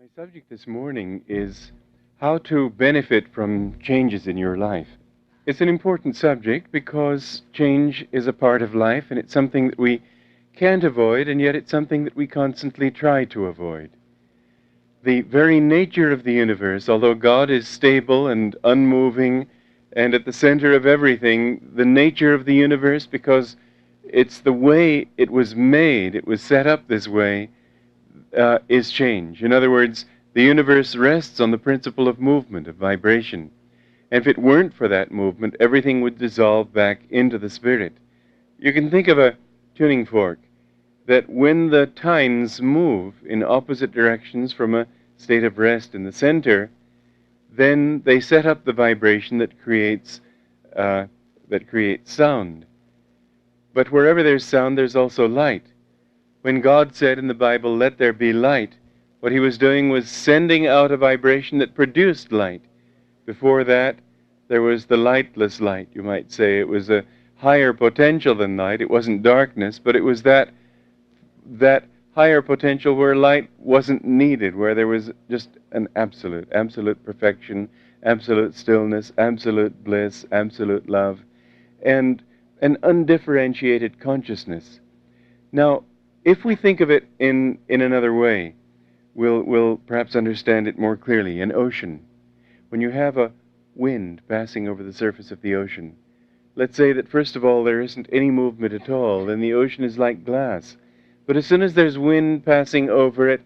My subject this morning is how to benefit from changes in your life. It's an important subject because change is a part of life and it's something that we can't avoid, and yet it's something that we constantly try to avoid. The very nature of the universe, although God is stable and unmoving and at the center of everything, the nature of the universe, because it's the way it was made, it was set up this way, is change. In other words, the universe rests on the principle of movement, of vibration. And if it weren't for that movement, everything would dissolve back into the spirit. You can think of a tuning fork that when the tines move in opposite directions from a state of rest in the center, then they set up the vibration that creates sound. But wherever there's sound, there's also light. When God said in the Bible, "Let there be light," what he was doing was sending out a vibration that produced light. Before that, there was the lightless light, you might say. It was a higher potential than light. It wasn't darkness, but it was that higher potential where light wasn't needed, where there was just an absolute perfection, absolute stillness, absolute bliss, absolute love, and an undifferentiated consciousness. Now, if we think of it in another way, we'll perhaps understand it more clearly. An ocean. When you have a wind passing over the surface of the ocean, let's say that first of all there isn't any movement at all, then the ocean is like glass. But as soon as there's wind passing over it,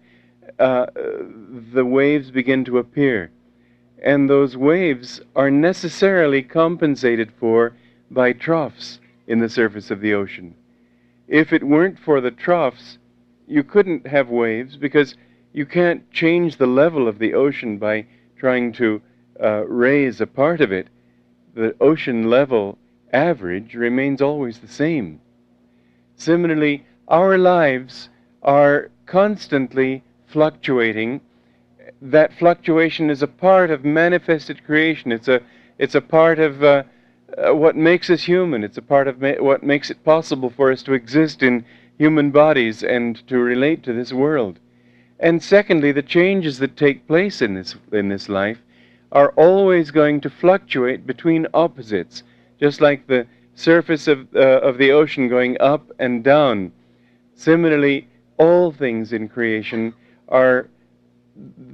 the waves begin to appear. And those waves are necessarily compensated for by troughs in the surface of the ocean. If it weren't for the troughs, you couldn't have waves, because you can't change the level of the ocean by trying to raise a part of it. The ocean level average remains always the same. Similarly, our lives are constantly fluctuating. That fluctuation is a part of manifested creation. It's a part of what makes us human. It's a part of what makes it possible for us to exist in human bodies and to relate to this world. And secondly, the changes that take place in this life are always going to fluctuate between opposites, just like the surface of the ocean going up and down. Similarly, all things in creation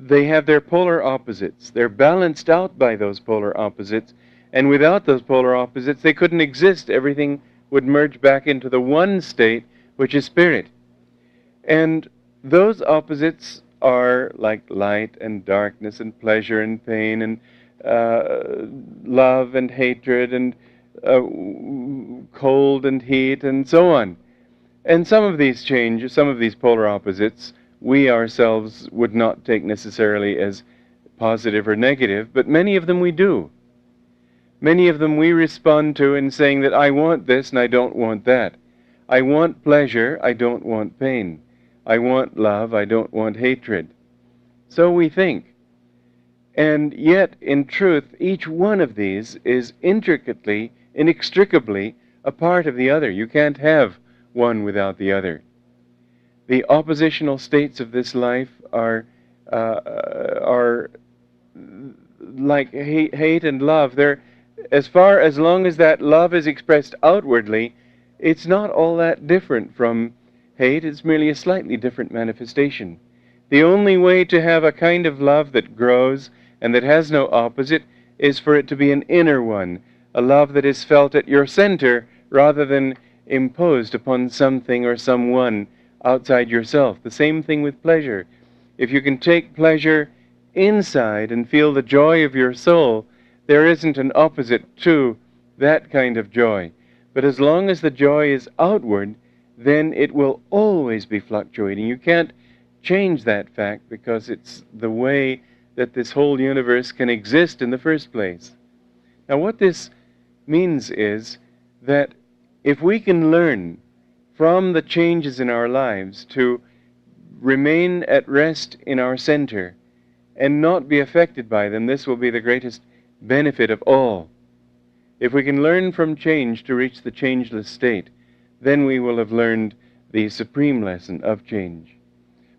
they have their polar opposites. They're balanced out by those polar opposites, and without those polar opposites, they couldn't exist. Everything would merge back into the one state, which is spirit. And those opposites are like light and darkness and pleasure and pain and love and hatred and cold and heat and so on. And some of these changes, some of these polar opposites, we ourselves would not take necessarily as positive or negative, but many of them we do. Many of them we respond to in saying that I want this and I don't want that. I want pleasure, I don't want pain. I want love, I don't want hatred. So we think. And yet, in truth, each one of these is intricately, inextricably a part of the other. You can't have one without the other. The oppositional states of this life are like hate and love. They're as long as that love is expressed outwardly, it's not all that different from hate. It's merely a slightly different manifestation. The only way to have a kind of love that grows and that has no opposite is for it to be an inner one, a love that is felt at your center rather than imposed upon something or someone outside yourself. The same thing with pleasure. If you can take pleasure inside and feel the joy of your soul, there isn't an opposite to that kind of joy. But as long as the joy is outward, then it will always be fluctuating. You can't change that fact, because it's the way that this whole universe can exist in the first place. Now, what this means is that if we can learn from the changes in our lives to remain at rest in our center and not be affected by them, this will be the greatest benefit of all. If we can learn from change to reach the changeless state, then we will have learned the supreme lesson of change.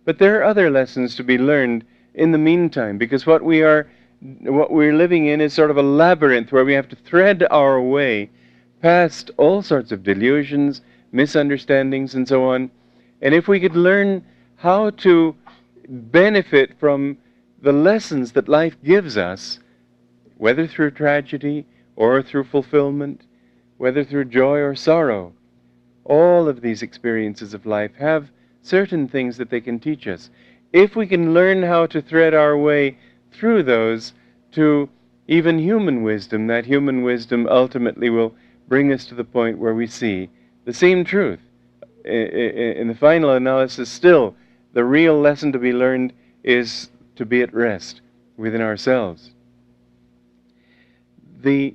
But there are other lessons to be learned in the meantime, because what we're living in is sort of a labyrinth where we have to thread our way past all sorts of delusions, misunderstandings, and so on. And if we could learn how to benefit from the lessons that life gives us, whether through tragedy or through fulfillment, whether through joy or sorrow, all of these experiences of life have certain things that they can teach us. If we can learn how to thread our way through those to even human wisdom, that human wisdom ultimately will bring us to the point where we see the same truth. In the final analysis, still, the real lesson to be learned is to be at rest within ourselves. The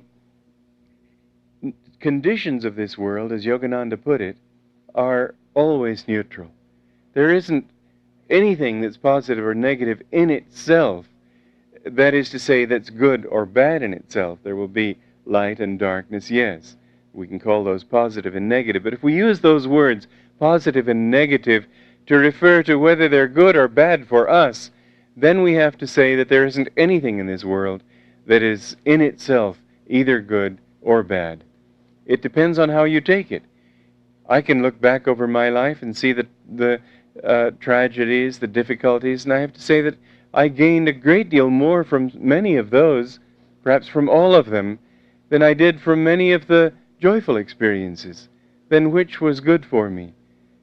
conditions of this world, as Yogananda put it, are always neutral. There isn't anything that's positive or negative in itself, that is to say, that's good or bad in itself. There will be light and darkness, yes. We can call those positive and negative. But if we use those words, positive and negative, to refer to whether they're good or bad for us, then we have to say that there isn't anything in this world that is in itself either good or bad. It depends on how you take it. I can look back over my life and see the tragedies, the difficulties, and I have to say that I gained a great deal more from many of those, perhaps from all of them, than I did from many of the joyful experiences. Then which was good for me?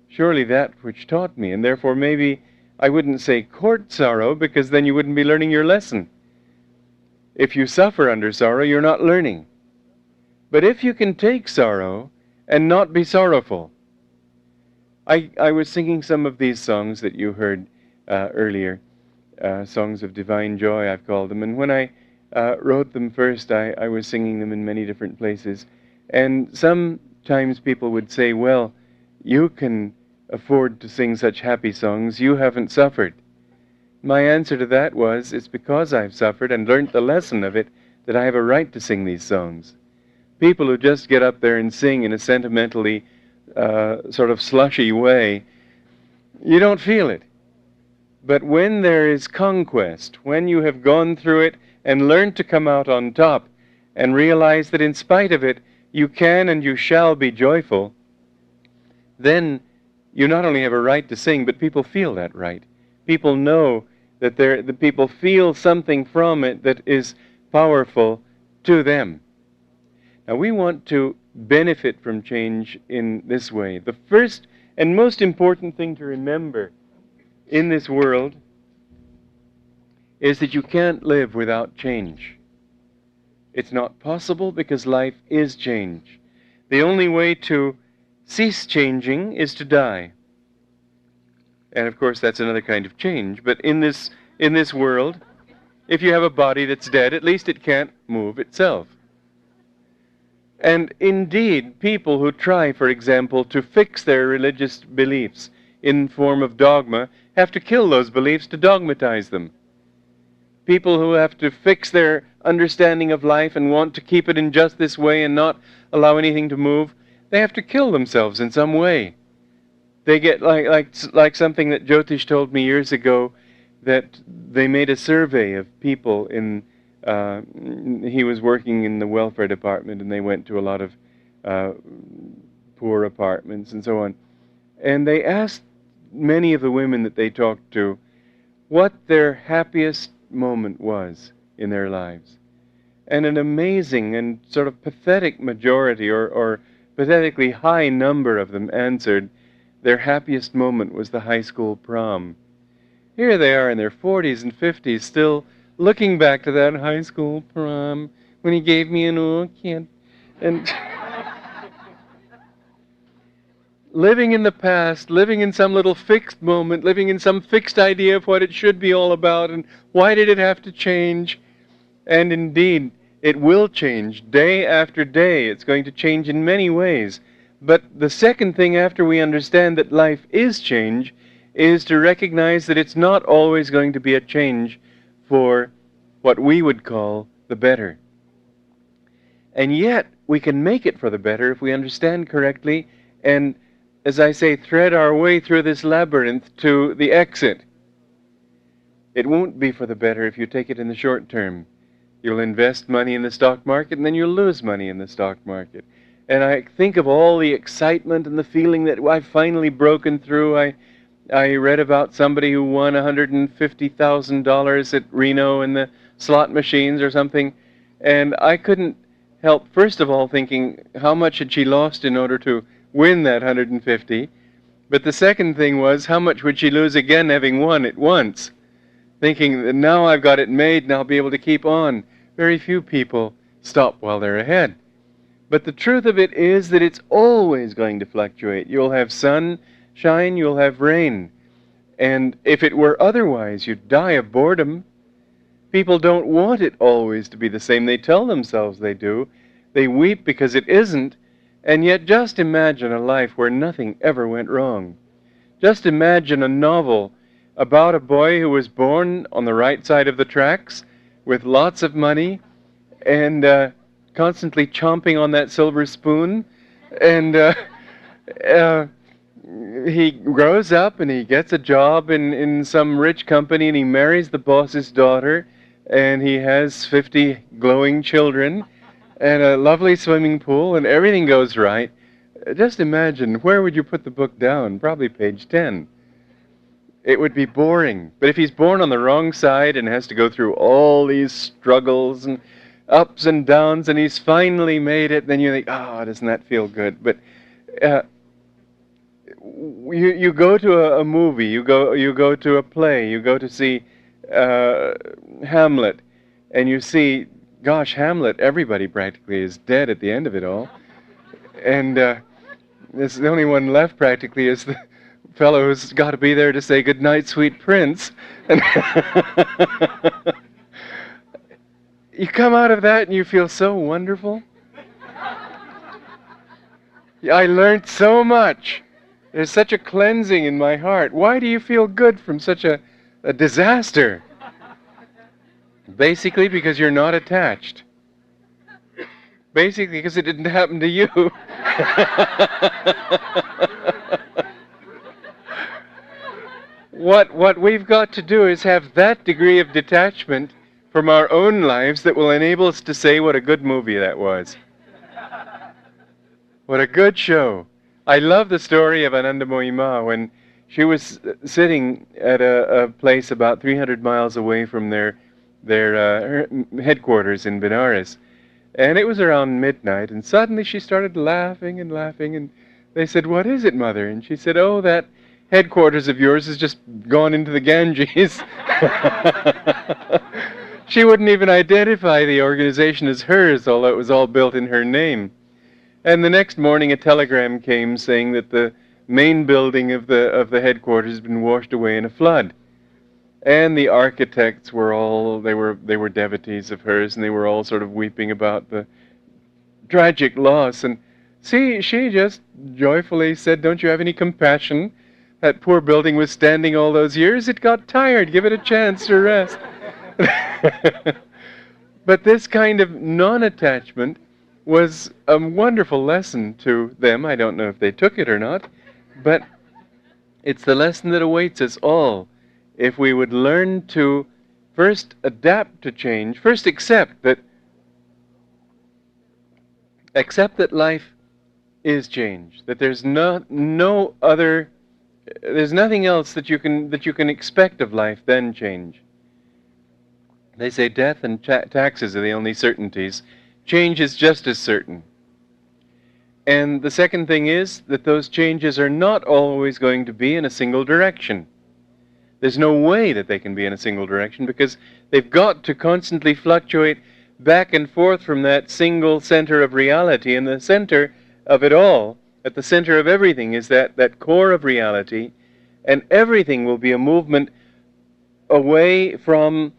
Surely that which taught me, and therefore maybe I wouldn't say court sorrow, because then you wouldn't be learning your lesson. If you suffer under sorrow, you're not learning. But if you can take sorrow and not be sorrowful. I was singing some of these songs that you heard earlier, songs of divine joy, I've called them, and when I wrote them first, I was singing them in many different places, and sometimes people would say, well, you can afford to sing such happy songs, you haven't suffered. My answer to that was, it's because I've suffered and learnt the lesson of it that I have a right to sing these songs. People who just get up there and sing in a sentimentally sort of slushy way, you don't feel it. But when there is conquest, when you have gone through it and learned to come out on top and realize that in spite of it, you can and you shall be joyful, then you not only have a right to sing, but people feel that right. People know that the people feel something from it that is powerful to them. Now we want to benefit from change in this way. The first and most important thing to remember in this world is that you can't live without change. It's not possible because life is change. The only way to cease changing is to die. And of course that's another kind of change, but in this world, if you have a body that's dead, at least it can't move itself. And indeed, people who try, for example, to fix their religious beliefs in form of dogma have to kill those beliefs to dogmatize them. People who have to fix their understanding of life and want to keep it in just this way and not allow anything to move, they have to kill themselves in some way. They get like something that Jyotish told me years ago, that they made a survey of people in he was working in the welfare department, and they went to a lot of poor apartments and so on. And they asked many of the women that they talked to what their happiest moment was in their lives. And an amazing and sort of pathetic majority, or pathetically high number of them answered their happiest moment was the high school prom. Here they are in their 40s and 50s still looking back to that high school prom when he gave me an orchid, and living in the past, living in some little fixed moment, living in some fixed idea of what it should be all about and why did it have to change. And indeed, it will change day after day. It's going to change in many ways. But the second thing after we understand that life is change is to recognize that it's not always going to be a change for what we would call the better. And yet, we can make it for the better if we understand correctly and, as I say, thread our way through this labyrinth to the exit. it won't be for the better if you take it in the short term. You'll invest money in the stock market, and then you'll lose money in the stock market. And I think of all the excitement and the feeling that I've finally broken through. I read about somebody who won $150,000 at Reno in the slot machines or something, and I couldn't help, first of all, thinking how much had she lost in order to win that 150. But the second thing was, how much would she lose again having won it once? Thinking that now I've got it made and I'll be able to keep on. Very few people stop while they're ahead. But the truth of it is that it's always going to fluctuate. You'll have sunshine, you'll have rain. And if it were otherwise, you'd die of boredom. People don't want it always to be the same. They tell themselves they do. They weep because it isn't. And yet just imagine a life where nothing ever went wrong. Just imagine a novel about a boy who was born on the right side of the tracks with lots of money and constantly chomping on that silver spoon. And he grows up and he gets a job in some rich company and he marries the boss's daughter and he has 50 glowing children and a lovely swimming pool and everything goes right. Just imagine, where would you put the book down? Probably page 10. It would be boring. But if he's born on the wrong side and has to go through all these struggles and ups and downs and he's finally made it, then you think, oh, doesn't that feel good? But you go to a movie, you go to a play, you go to see Hamlet, and you see, gosh, Hamlet, everybody practically is dead at the end of it all. And this, the only one left practically is the fellow who's got to be there to say good night, sweet prince. And you come out of that and you feel so wonderful. I learned so much. There's such a cleansing in my heart. Why do you feel good from such a disaster? Basically because you're not attached. Basically because it didn't happen to you. What we've got to do is have that degree of detachment from our own lives that will enable us to say what a good movie that was. What a good show. I love the story of Ananda when she was sitting at a place about 300 miles away from their headquarters in Benares. And it was around midnight, and suddenly she started laughing and laughing, and they said, "What is it, Mother?" And she said, "Oh, that headquarters of yours has just gone into the Ganges." She wouldn't even identify the organization as hers, although it was all built in her name. And the next morning a telegram came saying that the main building of the headquarters had been washed away in a flood. And the architects were all, they were devotees of hers, and they were all sort of weeping about the tragic loss. And she just joyfully said, "Don't you have any compassion? That poor building was standing all those years. It got tired. Give it a chance to rest." But this kind of non-attachment was a wonderful lesson to them. I don't know if they took it or not, but it's the lesson that awaits us all. If we would learn to first adapt to change, first accept that life is change, that there's no other, there's nothing else that you can expect of life than change. They say death and taxes are the only certainties. Change is just as certain. And the second thing is that those changes are not always going to be in a single direction. There's no way that they can be in a single direction because they've got to constantly fluctuate back and forth from that single center of reality. And the center of it all, at the center of everything, is that core of reality. And everything will be a movement away from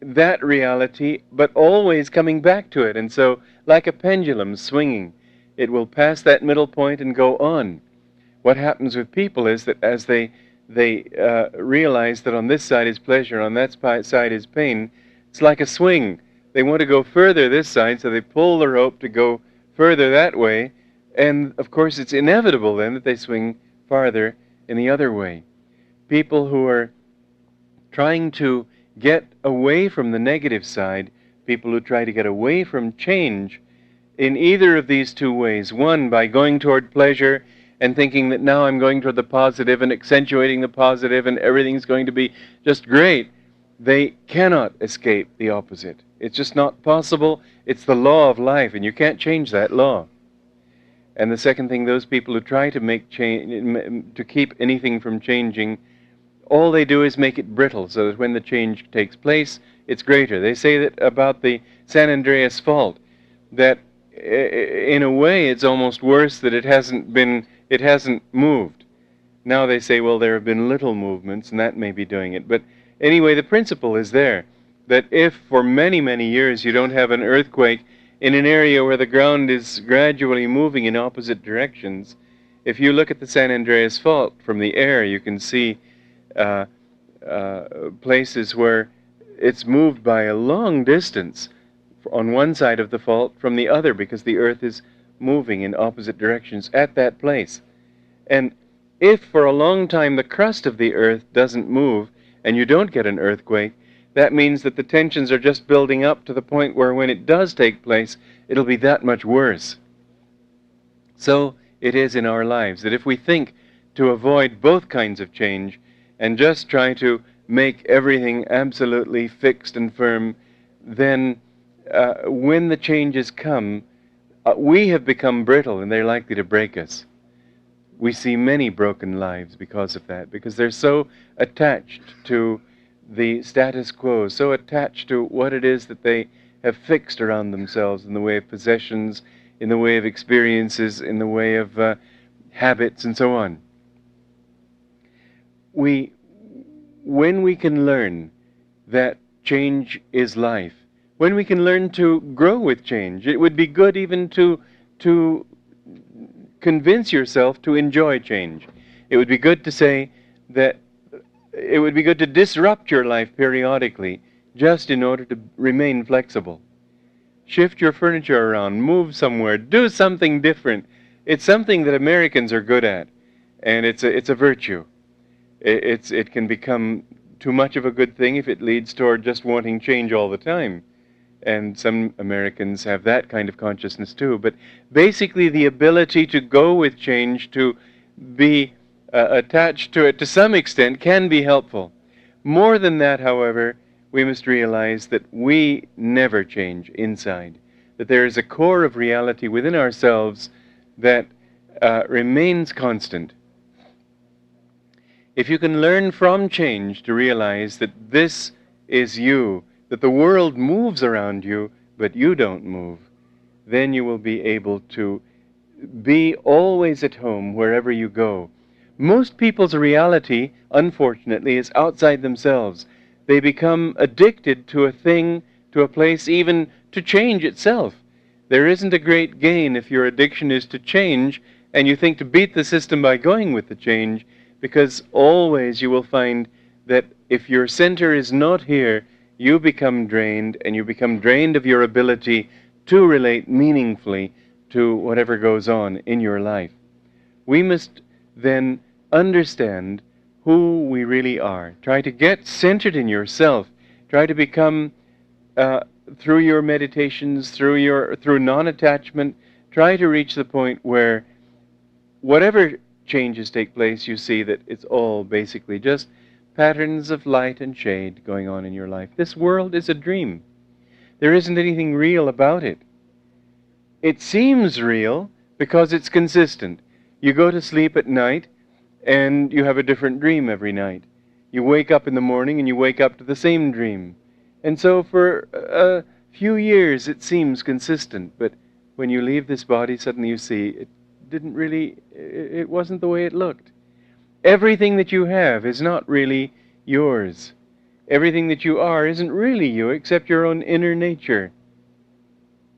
that reality, but always coming back to it. And so, like a pendulum swinging, it will pass that middle point and go on. What happens with people is that as they realize that on this side is pleasure, on that side is pain, it's like a swing. They want to go further this side, so they pull the rope to go further that way, and of course it's inevitable then that they swing farther in the other way. People who are trying to get away from the negative side, people who try to get away from change in either of these two ways. One, by going toward pleasure and thinking that now I'm going toward the positive and accentuating the positive and everything's going to be just great. They cannot escape the opposite. It's just not possible. It's the law of life, and you can't change that law. And the second thing, those people who try to make change, to keep anything from changing, all they do is make it brittle, so that when the change takes place, it's greater. They say that about the San Andreas fault, that in a way it's almost worse that it hasn't moved. Now they say, well, there have been little movements, and that may be doing it. But anyway, the principle is there, that if for many, many years you don't have an earthquake in an area where the ground is gradually moving in opposite directions, if you look at the San Andreas Fault from the air, you can see places where it's moved by a long distance on one side of the fault from the other, because the earth is moving in opposite directions at that place. And if for a long time the crust of the earth doesn't move and you don't get an earthquake, that means that the tensions are just building up to the point where when it does take place, it'll be that much worse. So it is in our lives that if we think to avoid both kinds of change and just try to make everything absolutely fixed and firm, then when the changes come, we have become brittle and they're likely to break us. We see many broken lives because of that, because they're so attached to the status quo, so attached to what it is that they have fixed around themselves in the way of possessions, in the way of experiences, in the way of habits, and so on. When we can learn that change is life, when we can learn to grow with change, it would be good even to convince yourself to enjoy change. It would be good to say that it would be good to disrupt your life periodically just in order to remain flexible. Shift your furniture around, move somewhere, do something different. It's something that Americans are good at, and it's a virtue. It can become too much of a good thing if it leads toward just wanting change all the time. And some Americans have that kind of consciousness too. But basically the ability to go with change, to be attached to it to some extent, can be helpful. More than that, however, we must realize that we never change inside, that there is a core of reality within ourselves that remains constant. If you can learn from change to realize that this is you, that the world moves around you, but you don't move, then you will be able to be always at home wherever you go. Most people's reality, unfortunately, is outside themselves. They become addicted to a thing, to a place, even to change itself. There isn't a great gain if your addiction is to change and you think to beat the system by going with the change, because always you will find that if your center is not here, you become drained, and you become drained of your ability to relate meaningfully to whatever goes on in your life. We must then understand who we really are. Try to get centered in yourself. Try to become, through your meditations, through non-attachment, try to reach the point where whatever changes take place, you see that it's all basically just patterns of light and shade going on in your life. This world is a dream. There isn't anything real about it. It seems real because it's consistent. You go to sleep at night and you have a different dream every night. You wake up in the morning and you wake up to the same dream. And so for a few years it seems consistent, but when you leave this body, suddenly you see it wasn't the way it looked. Everything that you have is not really yours. Everything that you are isn't really you except your own inner nature.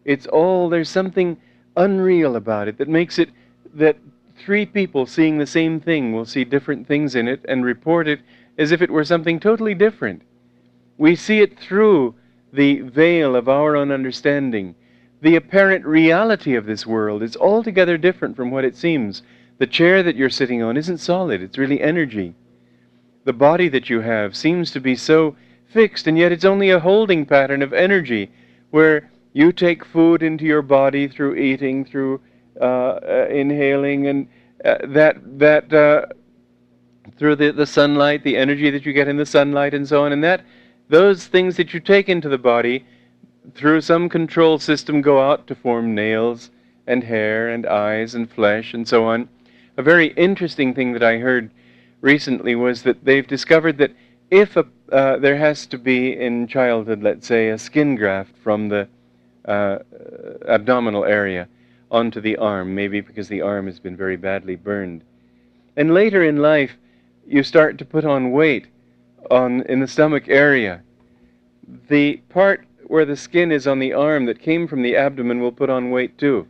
There's something unreal about it that makes it that three people seeing the same thing will see different things in it and report it as if it were something totally different. We see it through the veil of our own understanding. The apparent reality of this world is altogether different from what it seems. The chair that you're sitting on isn't solid, it's really energy. the body that you have seems to be so fixed, and yet it's only a holding pattern of energy where you take food into your body through eating, through inhaling, and through the sunlight, the energy that you get in the sunlight and so on, and those things that you take into the body through some control system go out to form nails and hair and eyes and flesh and so on. A very interesting thing that I heard recently was that they've discovered that if there has to be in childhood, let's say, a skin graft from the abdominal area onto the arm, maybe because the arm has been very badly burned. And later in life, you start to put on weight in the stomach area. The part where the skin is on the arm that came from the abdomen will put on weight too.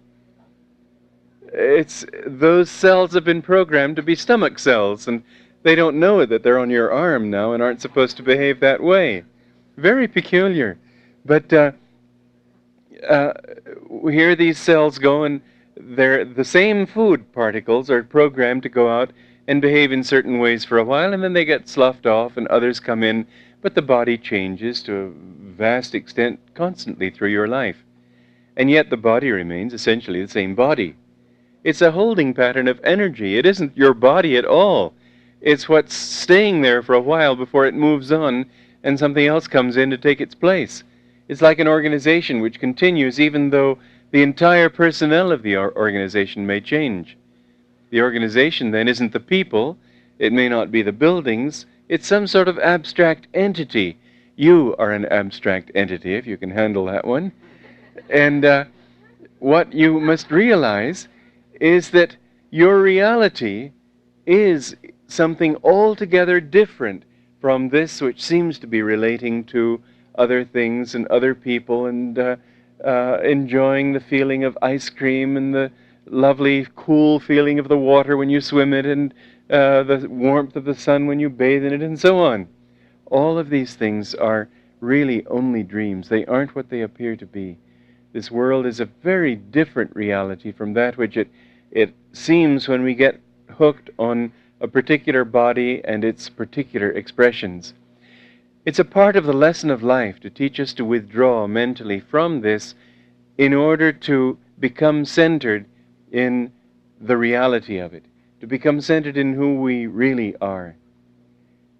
Those cells have been programmed to be stomach cells, and they don't know that they're on your arm now and aren't supposed to behave that way. Very peculiar. But here these cells go, and the same food particles are programmed to go out and behave in certain ways for a while, and then they get sloughed off and others come in, but the body changes to a vast extent constantly through your life. And yet the body remains essentially the same body. It's a holding pattern of energy. It isn't your body at all. It's what's staying there for a while before it moves on and something else comes in to take its place. It's like an organization which continues even though the entire personnel of the organization may change. The organization then isn't the people, it may not be the buildings, it's some sort of abstract entity. You are an abstract entity, if you can handle that one. And what you must realize is that your reality is something altogether different from this which seems to be relating to other things and other people and enjoying the feeling of ice cream and the lovely cool feeling of the water when you swim it and the warmth of the sun when you bathe in it and so on. All of these things are really only dreams. They aren't what they appear to be. This world is a very different reality from that which it seems when we get hooked on a particular body and its particular expressions. It's a part of the lesson of life to teach us to withdraw mentally from this in order to become centered in the reality of it, to become centered in who we really are.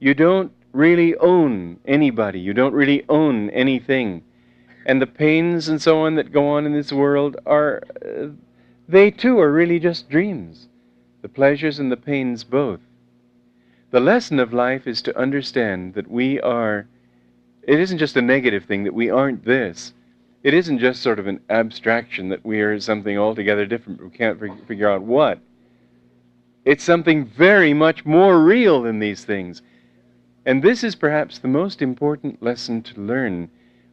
You don't really own anybody. You don't really own anything. And the pains and so on that go on in this world they too are really just dreams. The pleasures and the pains both. The lesson of life is to understand that it isn't just a negative thing, that we aren't this. It isn't just sort of an abstraction that we are something altogether different, but we can't figure out what. It's something very much more real than these things. And this is perhaps the most important lesson to learn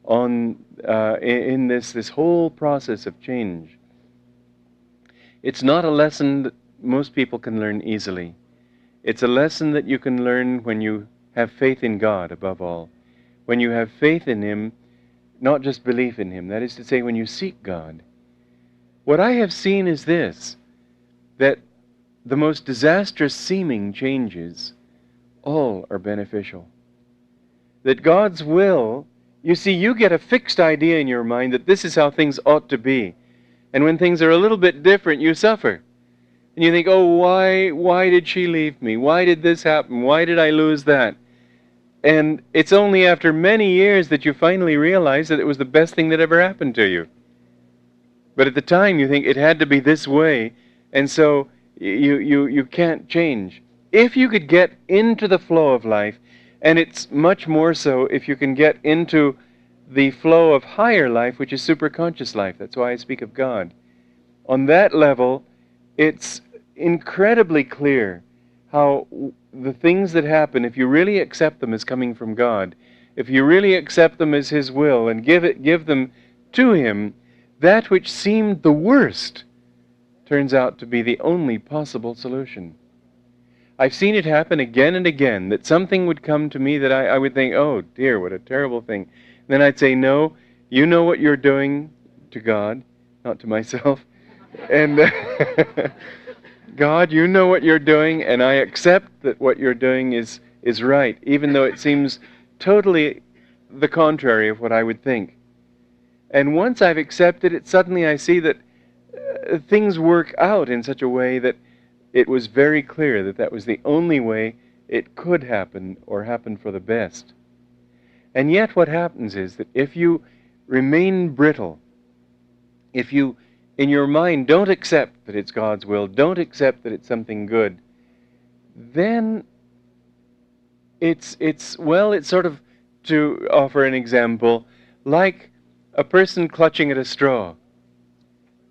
in this whole process of change. It's not a lesson that most people can learn easily. It's a lesson that you can learn when you have faith in God above all. When you have faith in Him, not just belief in Him. That is to say, when you seek God. What I have seen is this, that the most disastrous seeming changes all are beneficial. That God's will, you see, you get a fixed idea in your mind that this is how things ought to be. And when things are a little bit different, you suffer. And you think, oh, why did she leave me? Why did this happen? Why did I lose that? And it's only after many years that you finally realize that it was the best thing that ever happened to you. But at the time you think it had to be this way, and so you can't change. If you could get into the flow of life, and it's much more so if you can get into the flow of higher life, which is superconscious life. That's why I speak of God. On that level, it's incredibly clear how the things that happen, if you really accept them as coming from God, if you really accept them as His will and give them to Him, that which seemed the worst turns out to be the only possible solution. I've seen it happen again and again, that something would come to me that I would think, oh dear, what a terrible thing. And then I'd say, no, you know what you're doing, to God, not to myself. And God, you know what you're doing, and I accept that what you're doing is is right, even though it seems totally the contrary of what I would think. And once I've accepted it, suddenly I see that things work out in such a way that it was very clear that that was the only way it could happen, or happen for the best. And yet what happens is that if you remain brittle, if you, in your mind, don't accept that it's God's will, don't accept that it's something good, then it's sort of, to offer an example, like a person clutching at a straw.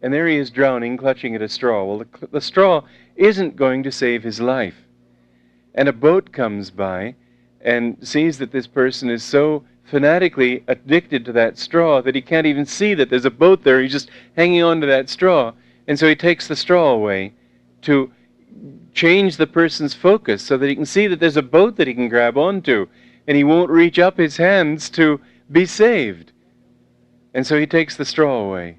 And there he is drowning, clutching at a straw. Well, the straw isn't going to save his life. And a boat comes by and sees that this person is so fanatically addicted to that straw that he can't even see that there's a boat there. He's just hanging on to that straw. And so he takes the straw away to change the person's focus so that he can see that there's a boat that he can grab onto, and he won't reach up his hands to be saved. And so he takes the straw away.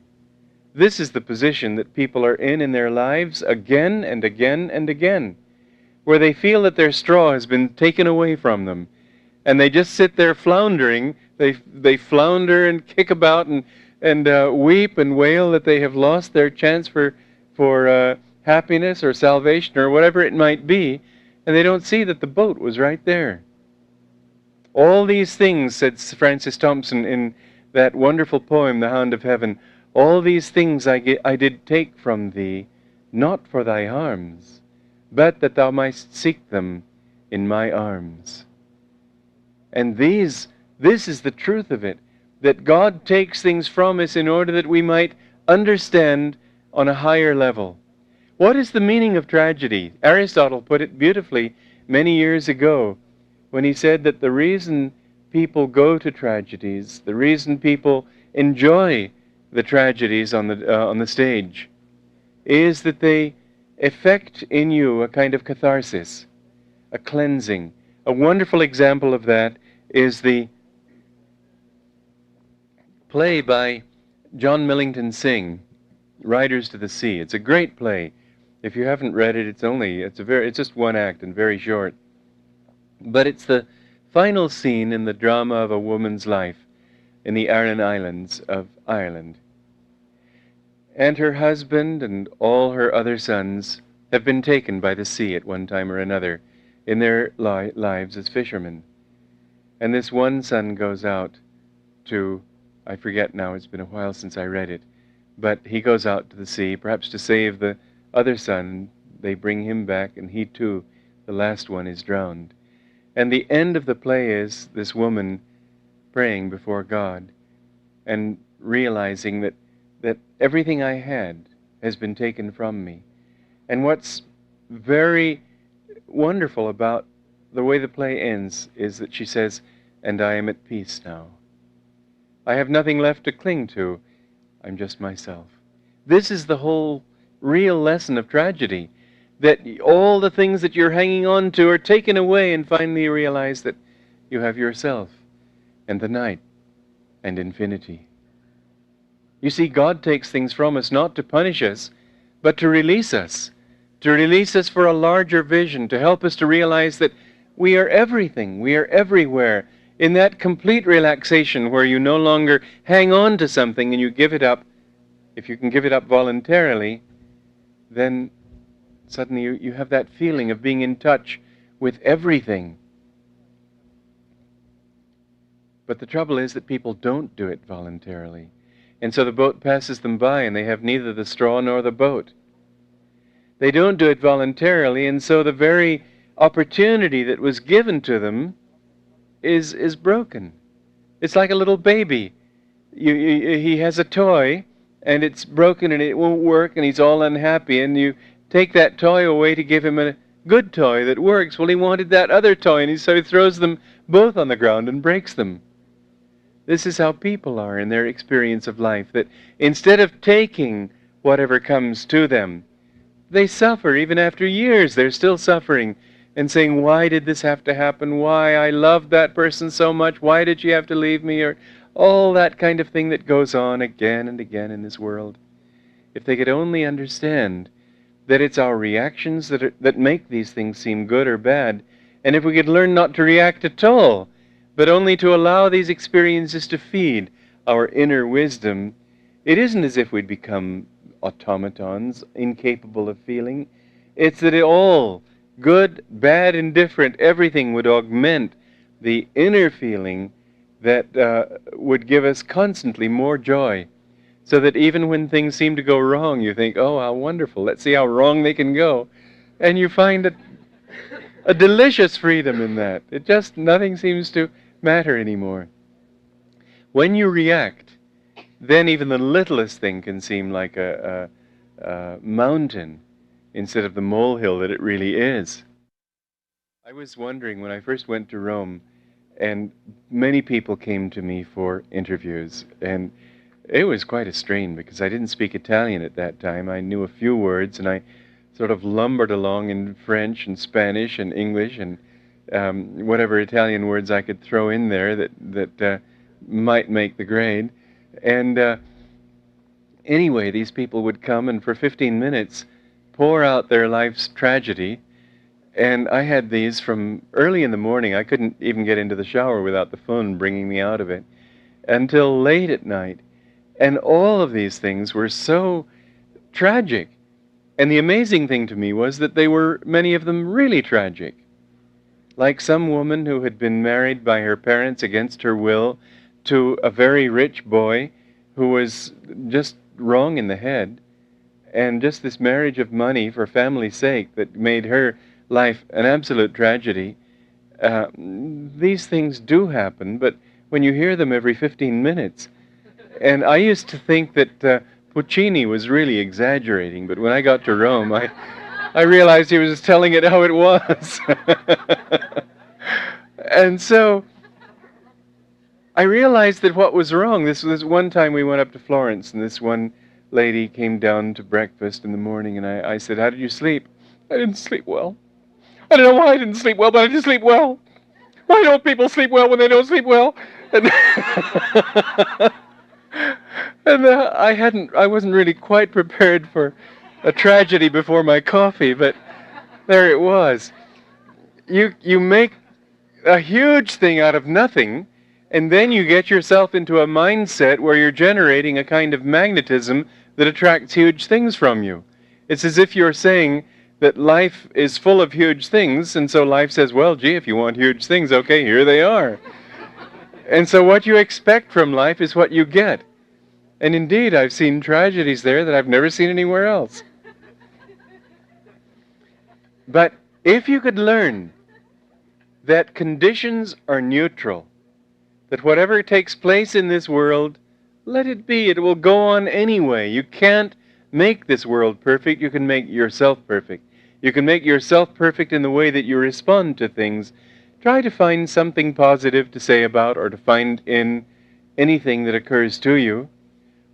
This is the position that people are in their lives again and again and again, where they feel that their straw has been taken away from them, and they just sit there floundering. They flounder and kick about and weep and wail that they have lost their chance for happiness or salvation or whatever it might be, and they don't see that the boat was right there. All these things, said Francis Thompson in that wonderful poem, The Hound of Heaven, all these things I did take from thee, not for thy harms, but that thou mightst seek them in my arms. And this is the truth of it, that God takes things from us in order that we might understand on a higher level. What is the meaning of tragedy? Aristotle put it beautifully many years ago when he said that the reason people go to tragedies, the reason people enjoy the tragedies on the stage, is that they effect in you a kind of catharsis, a cleansing. A wonderful example of that is the play by John Millington Synge, Riders to the Sea. It's a great play. If you haven't read it, it's just one act and very short. But it's the final scene in the drama of a woman's life in the Aran Islands of Ireland. And her husband and all her other sons have been taken by the sea at one time or another in their lives as fishermen. And this one son goes out to, I forget now, it's been a while since I read it, but he goes out to the sea, perhaps to save the other son. They bring him back, and he too, the last one, is drowned. And the end of the play is this woman praying before God and realizing that everything I had has been taken from me. And what's very wonderful about the way the play ends is that she says, "And I am at peace now. I have nothing left to cling to. I'm just myself." This is the whole real lesson of tragedy, that all the things that you're hanging on to are taken away, and finally you realize that you have yourself and the night and infinity. You see, God takes things from us not to punish us, but to release us for a larger vision, to help us to realize that we are everything, we are everywhere, in that complete relaxation where you no longer hang on to something and you give it up. If you can give it up voluntarily, then suddenly you have that feeling of being in touch with everything. But the trouble is that people don't do it voluntarily. And so the boat passes them by, and they have neither the straw nor the boat. They don't do it voluntarily, and so the very opportunity that was given to them is broken. It's like a little baby. He has a toy, and it's broken, and it won't work, and he's all unhappy, and you take that toy away to give him a good toy that works. Well, he wanted that other toy, and so he throws them both on the ground and breaks them. This is how people are in their experience of life, that instead of taking whatever comes to them, they suffer. Even after years, they're still suffering and saying, "Why did this have to happen? Why? I loved that person so much. Why did she have to leave me?" Or all that kind of thing that goes on again and again in this world. If they could only understand that it's our reactions that make these things seem good or bad, And if we could learn not to react at all, but only to allow these experiences to feed our inner wisdom, it isn't as if we'd become automatons, incapable of feeling. It's that it all, good, bad, indifferent, everything would augment the inner feeling that would give us constantly more joy. So that even when things seem to go wrong, you think, oh, how wonderful, let's see how wrong they can go. And you find a delicious freedom in that. It just, nothing seems to matter anymore. When you react, then even the littlest thing can seem like a mountain instead of the molehill that it really is. I was wondering when I first went to Rome, and many people came to me for interviews, and it was quite a strain because I didn't speak Italian at that time. I knew a few words, and I sort of lumbered along in French and Spanish and English and whatever Italian words I could throw in there that might make the grade. And anyway, these people would come and for 15 minutes pour out their life's tragedy. And I had these from early in the morning. I couldn't even get into the shower without the phone bringing me out of it, until late at night. And all of these things were so tragic. And the amazing thing to me was that they were, many of them, really tragic. Like some woman who had been married by her parents against her will to a very rich boy who was just wrong in the head, and just this marriage of money for family's sake that made her life an absolute tragedy. These things do happen, but when you hear them every 15 minutes, and I used to think that Puccini was really exaggerating, but when I got to Rome, I realized he was telling it how it was. And so I realized that what was wrong, this was one time we went up to Florence, and this one lady came down to breakfast in the morning, and I said, how did you sleep? I didn't sleep well. I don't know why I didn't sleep well, but I didn't sleep well. Why don't people sleep well when they don't sleep well? And and I wasn't really quite prepared for a tragedy before my coffee, but there it was. You make a huge thing out of nothing, and then you get yourself into a mindset where you're generating a kind of magnetism that attracts huge things from you. It's as if you're saying that life is full of huge things, and so life says, well, gee, if you want huge things, okay, here they are. And so what you expect from life is what you get. And indeed, I've seen tragedies there that I've never seen anywhere else. But if you could learn that conditions are neutral, that whatever takes place in this world, let it be. It will go on anyway. You can't make this world perfect. You can make yourself perfect. You can make yourself perfect in the way that you respond to things. Try to find something positive to say about or to find in anything that occurs to you.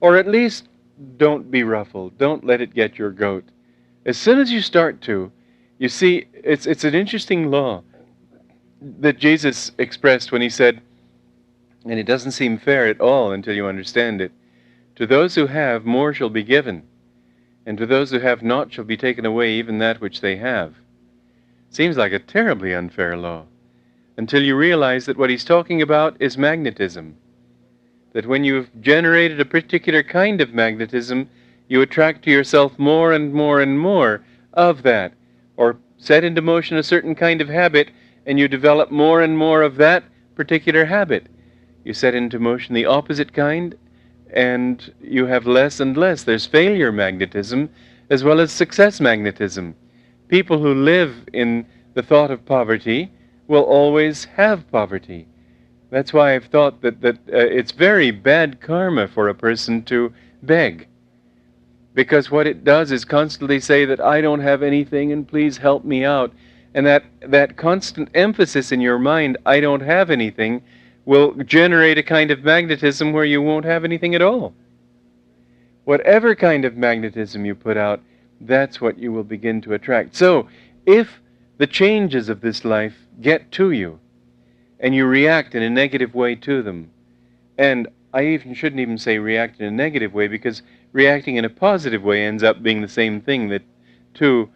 Or at least don't be ruffled. Don't let it get your goat. As soon as you start to, you see, it's an interesting law that Jesus expressed when he said, and it doesn't seem fair at all until you understand it, to those who have, more shall be given, and to those who have not shall be taken away even that which they have. Seems like a terribly unfair law, until you realize that what he's talking about is magnetism. That when you've generated a particular kind of magnetism, you attract to yourself more and more and more of that, or set into motion a certain kind of habit, and you develop more and more of that particular habit. You set into motion the opposite kind, and you have less and less. There's failure magnetism as well as success magnetism. People who live in the thought of poverty will always have poverty. That's why I've thought that it's very bad karma for a person to beg. Because what it does is constantly say that I don't have anything and please help me out. And that constant emphasis in your mind, I don't have anything, will generate a kind of magnetism where you won't have anything at all. Whatever kind of magnetism you put out, that's what you will begin to attract. So, if the changes of this life get to you, and you react in a negative way to them, and I shouldn't even say react in a negative way, because reacting in a positive way ends up being the same thing, that two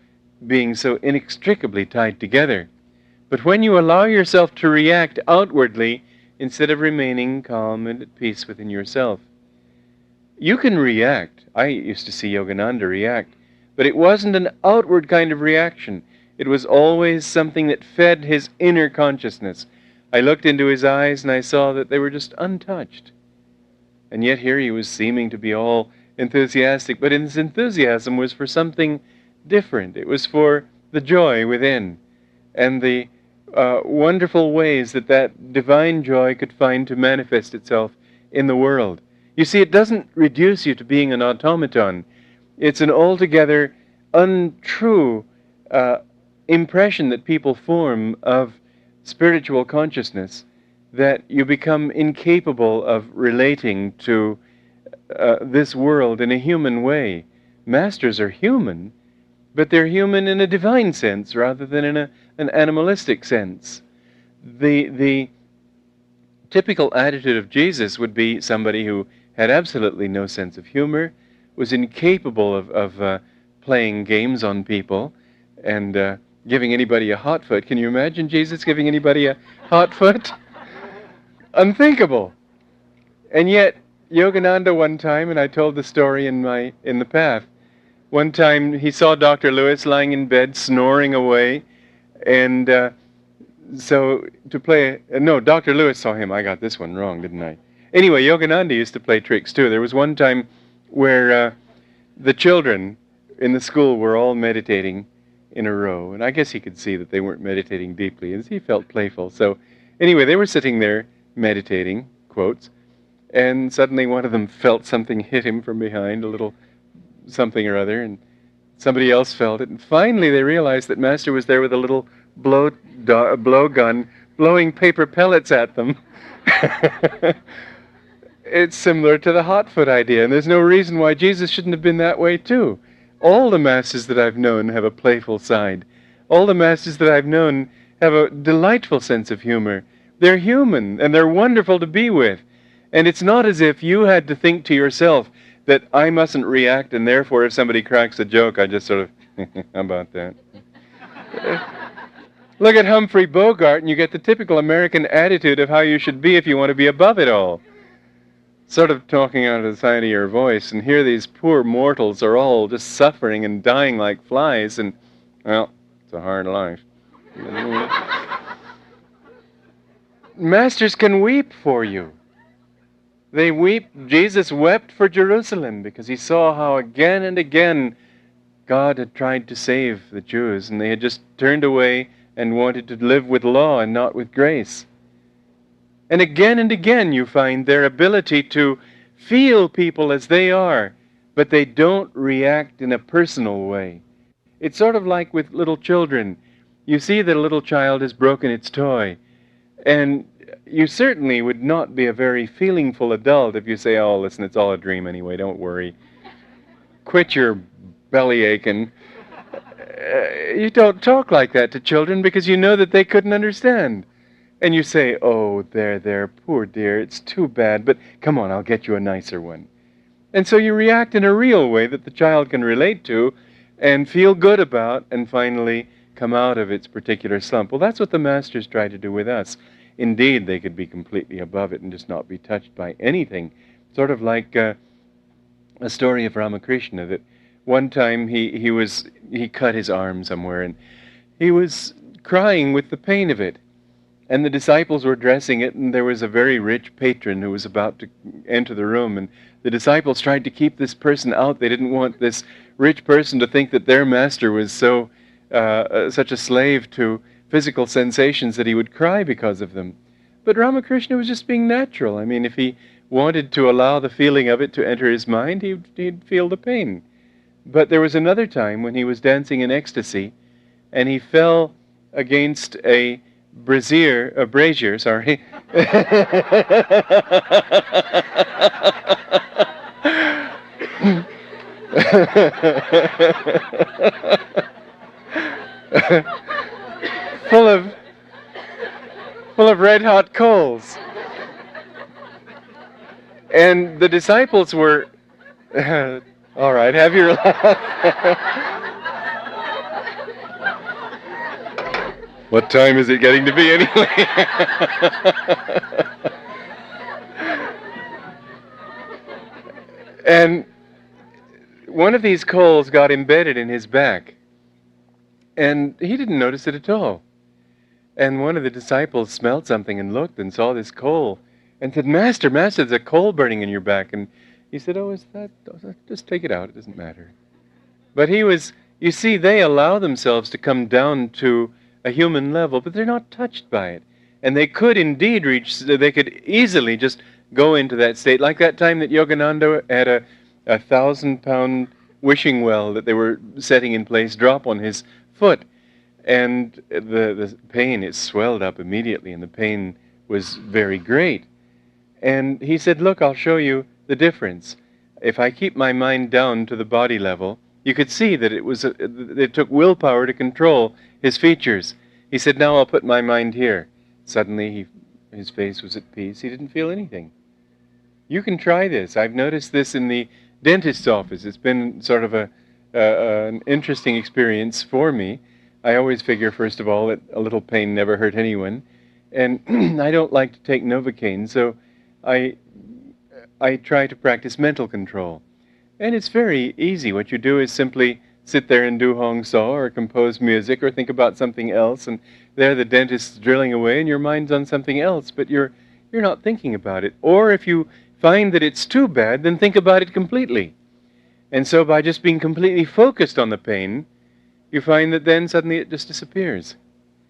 being so inextricably tied together. But when you allow yourself to react outwardly instead of remaining calm and at peace within yourself, you can react. I used to see Yogananda react, but it wasn't an outward kind of reaction. It was always something that fed his inner consciousness. I looked into his eyes and I saw that they were just untouched. And yet here he was seeming to be all enthusiastic, but his enthusiasm was for something different. It was for the joy within and the wonderful ways that that divine joy could find to manifest itself in the world. You see, it doesn't reduce you to being an automaton. It's an altogether untrue impression that people form of spiritual consciousness, that you become incapable of relating to this world in a human way. Masters are human, but they're human in a divine sense rather than in an animalistic sense. The typical attitude of Jesus would be somebody who had absolutely no sense of humor, was incapable of playing games on people and giving anybody a hot foot. Can you imagine Jesus giving anybody a hot foot? Unthinkable. And yet, Yogananda one time, and I told the story in the path, one time he saw Dr. Lewis lying in bed snoring away, and so to play, no, Dr. Lewis saw him. I got this one wrong, didn't I? Anyway, Yogananda used to play tricks too. There was one time where the children in the school were all meditating in a row, and I guess he could see that they weren't meditating deeply, and he felt playful. So anyway, they were sitting there meditating, quotes, and suddenly one of them felt something hit him from behind, a little something or other, and somebody else felt it, and finally they realized that Master was there with a little blow gun blowing paper pellets at them. It's similar to the hot foot idea, and there's no reason why Jesus shouldn't have been that way too. All the masters that I've known have a playful side. All the masters that I've known have a delightful sense of humor. They're human, and they're wonderful to be with. And it's not as if you had to think to yourself that I mustn't react, and therefore if somebody cracks a joke, I just sort of, how about that? Look at Humphrey Bogart, and you get the typical American attitude of how you should be if you want to be above it all. Sort of talking out of the side of your voice, and here these poor mortals are all just suffering and dying like flies, and, well, it's a hard life. Masters can weep for you. They weep. Jesus wept for Jerusalem because he saw how again and again God had tried to save the Jews, and they had just turned away and wanted to live with law and not with grace. And again you find their ability to feel people as they are, but they don't react in a personal way. It's sort of like with little children. You see that a little child has broken its toy, and you certainly would not be a very feelingful adult if you say, oh, listen, it's all a dream anyway, don't worry. Quit your belly aching. You don't talk like that to children because you know that they couldn't understand. And you say, oh, there, poor dear, it's too bad, but come on, I'll get you a nicer one. And so you react in a real way that the child can relate to and feel good about and finally come out of its particular slump. Well, that's what the masters try to do with us. Indeed, they could be completely above it and just not be touched by anything. Sort of like a story of Ramakrishna, that one time he cut his arm somewhere, and he was crying with the pain of it. And the disciples were dressing it, and there was a very rich patron who was about to enter the room, and the disciples tried to keep this person out. They didn't want this rich person to think that their master was such a slave to physical sensations that he would cry because of them. But Ramakrishna was just being natural. I mean, if he wanted to allow the feeling of it to enter his mind, he'd feel the pain. But there was another time when he was dancing in ecstasy, and he fell against a brazier, sorry. full of red hot coals. And the disciples were, all right, have your laugh. What time is it getting to be anyway? And one of these coals got embedded in his back, and he didn't notice it at all. And one of the disciples smelled something and looked and saw this coal and said, Master, Master, there's a coal burning in your back. And he said, oh, is that? Just take it out. It doesn't matter. But he was, you see, they allow themselves to come down to a human level, but they're not touched by it. And they could indeed they could easily just go into that state. Like that time that Yogananda had a 1,000-pound wishing well that they were setting in place drop on his foot. And the pain, it swelled up immediately, and the pain was very great. And he said, look, I'll show you the difference. If I keep my mind down to the body level, you could see that it took willpower to control his features. He said, now I'll put my mind here. Suddenly, his face was at peace. He didn't feel anything. You can try this. I've noticed this in the dentist's office. It's been sort of an interesting experience for me. I always figure, first of all, that a little pain never hurt anyone. And I don't like to take Novocaine, so I try to practice mental control. And it's very easy. What you do is simply sit there and do Hong Saw or compose music or think about something else, and there the dentist's drilling away and your mind's on something else, but you're not thinking about it. Or if you find that it's too bad, then think about it completely. And so by just being completely focused on the pain, you find that then suddenly it just disappears.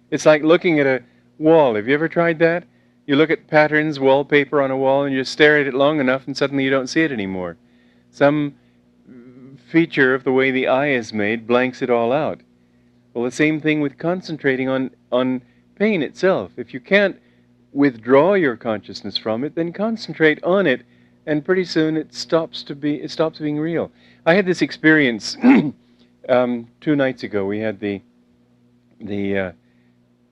It's like looking at a wall. Have you ever tried that? You look at patterns, wallpaper on a wall, and you stare at it long enough and suddenly you don't see it anymore. Some feature of the way the eye is made blanks it all out. Well, the same thing with concentrating on pain itself. If you can't withdraw your consciousness from it, then concentrate on it, and pretty soon it stops being real. I had this experience 2 nights ago. We had the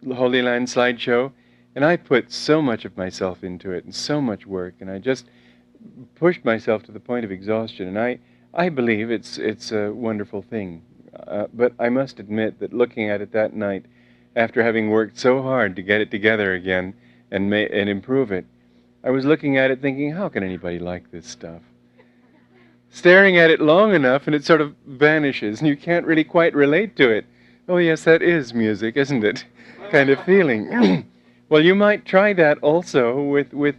Holy Land slideshow, and I put so much of myself into it and so much work, and I just pushed myself to the point of exhaustion. And I believe it's a wonderful thing, but I must admit that looking at it that night, after having worked so hard to get it together again and improve it, I was looking at it thinking, how can anybody like this stuff? Staring at it long enough and it sort of vanishes and you can't really quite relate to it. Oh yes, that is music, isn't it? Kind of feeling. Well, you might try that also with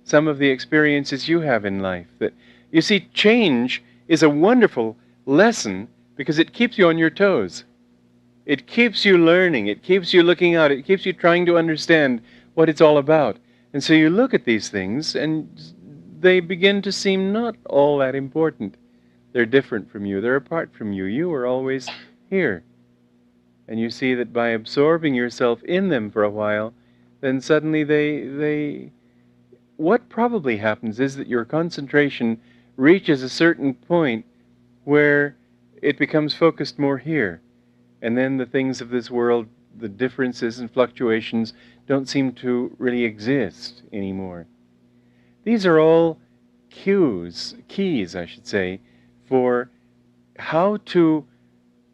some of the experiences you have in life. That, you see, change is a wonderful lesson because it keeps you on your toes. It keeps you learning. It keeps you looking out. It keeps you trying to understand what it's all about. And so you look at these things and they begin to seem not all that important. They're different from you. They're apart from you. You are always here. And you see that by absorbing yourself in them for a while, then suddenly what probably happens is that your concentration reaches a certain point where it becomes focused more here. And then the things of this world, the differences and fluctuations, don't seem to really exist anymore. These are all keys, I should say, for how to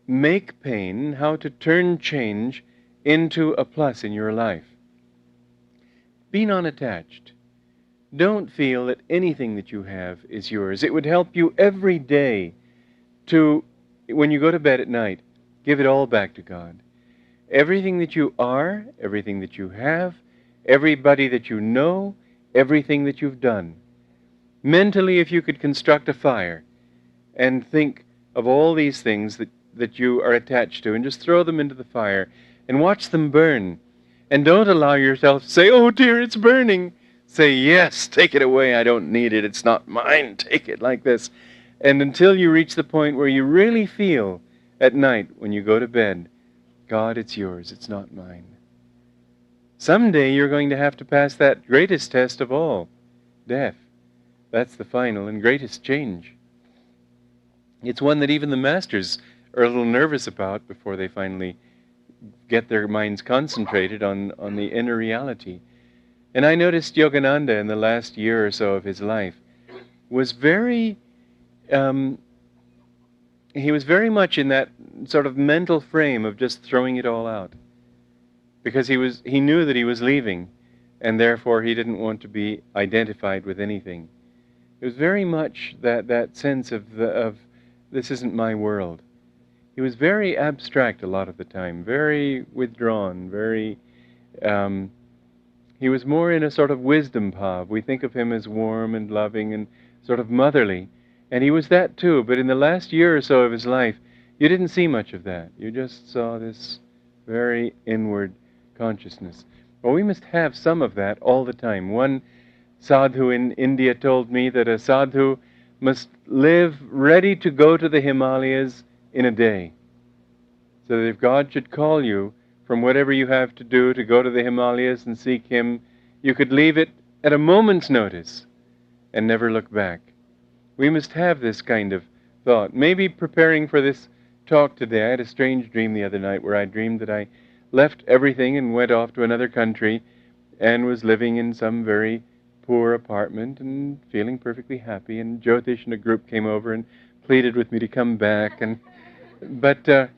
make pain, how to turn change into a plus in your life. Be non-attached. Don't feel that anything that you have is yours. It would help you every day to, when you go to bed at night, give it all back to God. Everything that you are, everything that you have, everybody that you know, everything that you've done. Mentally, if you could construct a fire and think of all these things that you are attached to and just throw them into the fire and watch them burn. And don't allow yourself to say, oh dear, it's burning. Say, yes, take it away. I don't need it. It's not mine. Take it, like this. And until you reach the point where you really feel at night when you go to bed, God, it's yours. It's not mine. Someday you're going to have to pass that greatest test of all, death. That's the final and greatest change. It's one that even the masters are a little nervous about before they finally get their minds concentrated on the inner reality. And I noticed Yogananda in the last year or so of his life was very much in that sort of mental frame of just throwing it all out. because he knew that he was leaving, and therefore he didn't want to be identified with anything. It was very much that sense of this isn't my world. He was very abstract a lot of the time, very withdrawn, very. He was more in a sort of wisdom path. We think of him as warm and loving and sort of motherly, and he was that too. But in the last year or so of his life, you didn't see much of that. You just saw this very inward consciousness. Well, we must have some of that all the time. One sadhu in India told me that a sadhu must live ready to go to the Himalayas in a day. So that if God should call you from whatever you have to do to go to the Himalayas and seek Him, you could leave it at a moment's notice and never look back. We must have this kind of thought. Maybe preparing for this talk today, I had a strange dream the other night where I dreamed that I left everything and went off to another country and was living in some very poor apartment and feeling perfectly happy, and Jyotish and a group came over and pleaded with me to come back. But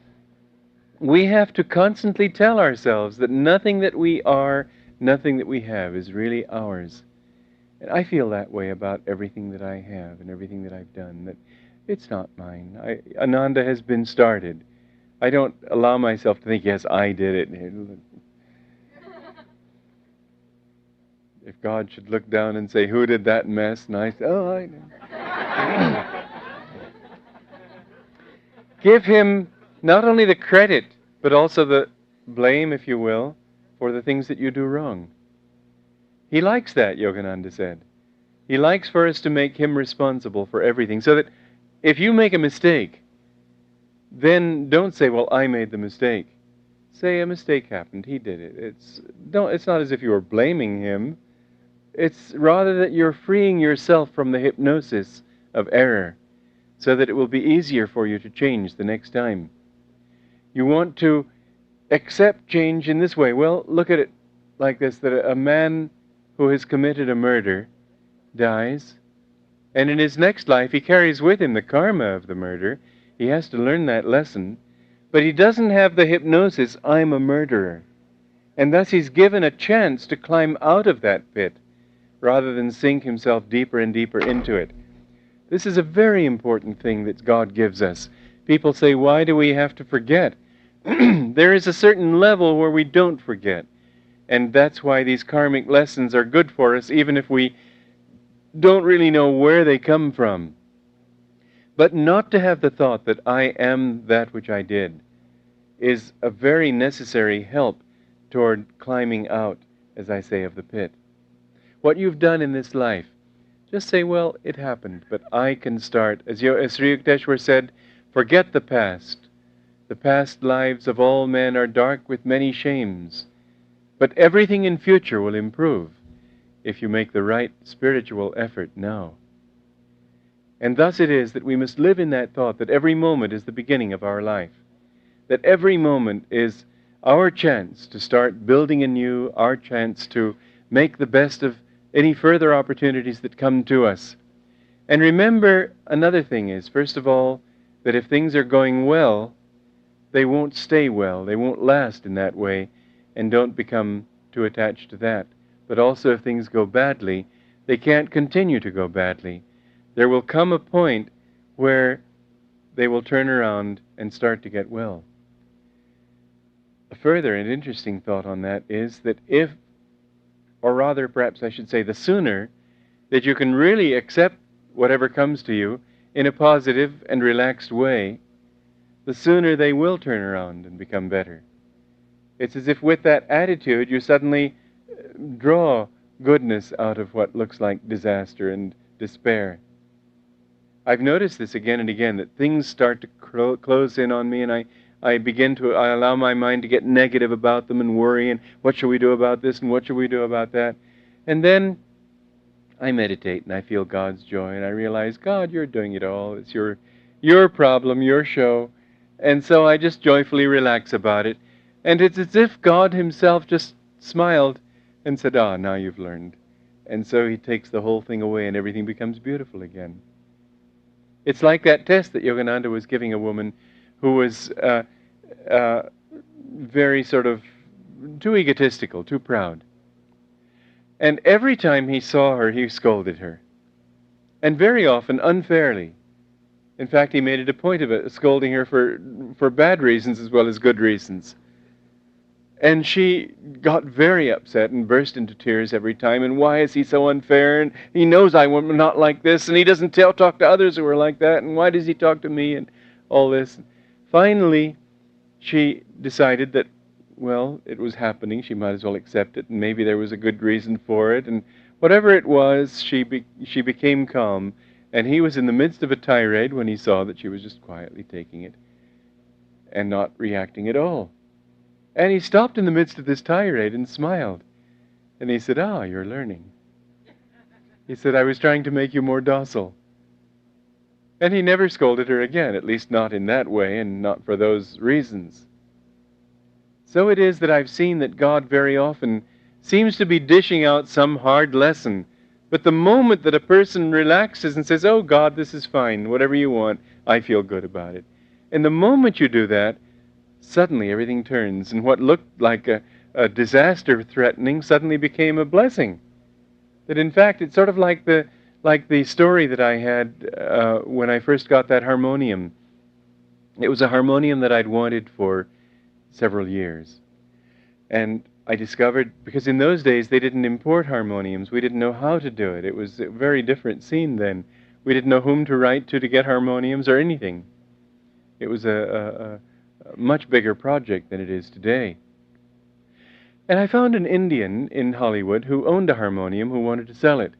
we have to constantly tell ourselves that nothing that we are, nothing that we have is really ours. And I feel that way about everything that I have and everything that I've done, that it's not mine. Ananda has been started. I don't allow myself to think, yes, I did it. If God should look down and say, who did that mess? And I say, oh, I know. Give Him not only the credit, but also the blame, if you will, for the things that you do wrong. He likes that, Yogananda said. He likes for us to make Him responsible for everything, so that if you make a mistake, then don't say, well, I made the mistake. Say, a mistake happened, He did it. It's not as if you were blaming Him. It's rather that you're freeing yourself from the hypnosis of error, so that it will be easier for you to change the next time. You want to accept change in this way. Well, look at it like this, that a man who has committed a murder dies, and in his next life he carries with him the karma of the murder. He has to learn that lesson, but he doesn't have the hypnosis, I'm a murderer. And thus he's given a chance to climb out of that pit, rather than sink himself deeper and deeper into it. This is a very important thing that God gives us. People say, why do we have to forget? There is a certain level where we don't forget. And that's why these karmic lessons are good for us, even if we don't really know where they come from. But not to have the thought that I am that which I did is a very necessary help toward climbing out, as I say, of the pit. What you've done in this life, just say, well, it happened, but I can start. As Sri Yukteswar said, forget the past. The past lives of all men are dark with many shames, but everything in future will improve if you make the right spiritual effort now. And thus it is that we must live in that thought that every moment is the beginning of our life, that every moment is our chance to start building anew, our chance to make the best of any further opportunities that come to us. And remember, another thing is, first of all, that if things are going well, they won't stay well, they won't last in that way, and don't become too attached to that. But also if things go badly, they can't continue to go badly. There will come a point where they will turn around and start to get well. A further and interesting thought on that is that if, or rather perhaps I should say the sooner, that you can really accept whatever comes to you in a positive and relaxed way, the sooner they will turn around and become better. It's as if with that attitude you suddenly draw goodness out of what looks like disaster and despair. I've noticed this again and again, that things start to close in on me, and I allow my mind to get negative about them and worry, and what shall we do about this, and what shall we do about that? And then I meditate, and I feel God's joy, and I realize, God, you're doing it all. It's your problem, your show. And so I just joyfully relax about it. And it's as if God Himself just smiled and said, now you've learned. And so He takes the whole thing away, and everything becomes beautiful again. It's like that test that Yogananda was giving a woman who was very sort of too egotistical, too proud. And every time he saw her, he scolded her. And very often, unfairly. In fact, he made it a point of it, scolding her for bad reasons as well as good reasons. And she got very upset and burst into tears every time. And why is he so unfair? And he knows I'm not like this. And he doesn't talk to others who are like that. And why does he talk to me? And all this. Finally, she decided that, well, it was happening. She might as well accept it. And maybe there was a good reason for it. And whatever it was, she became calm. And he was in the midst of a tirade when he saw that she was just quietly taking it and not reacting at all. And he stopped in the midst of this tirade and smiled. And he said, you're learning. He said, I was trying to make you more docile. And he never scolded her again, at least not in that way and not for those reasons. So it is that I've seen that God very often seems to be dishing out some hard lesson. But the moment that a person relaxes and says, oh God, this is fine, whatever you want, I feel good about it. And the moment you do that, suddenly everything turns, and what looked like a disaster threatening suddenly became a blessing. That in fact, it's sort of like the story that I had when I first got that harmonium. It was a harmonium that I'd wanted for several years. And I discovered, because in those days they didn't import harmoniums, we didn't know how to do it. It was a very different scene then. We didn't know whom to write to get harmoniums or anything. It was a much bigger project than it is today. And I found an Indian in Hollywood who owned a harmonium who wanted to sell it.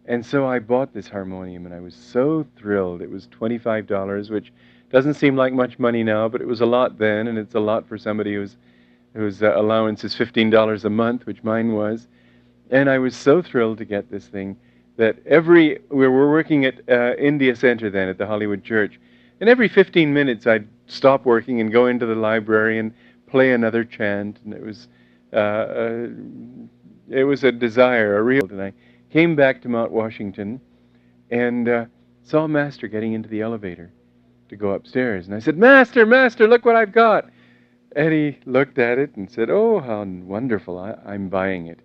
And so I bought this harmonium, and I was so thrilled. It was $25, which doesn't seem like much money now, but it was a lot then, and it's a lot for somebody whose allowance is $15 a month, which mine was. And I was so thrilled to get this thing that we were working at India Center then, at the Hollywood Church, and every 15 minutes I'd stop working and go into the library and play another chant, and it was a desire, a real. And I came back to Mount Washington and saw Master getting into the elevator to go upstairs, and I said, Master, look what I've got. And he looked at it and said, oh, how wonderful, I'm buying it.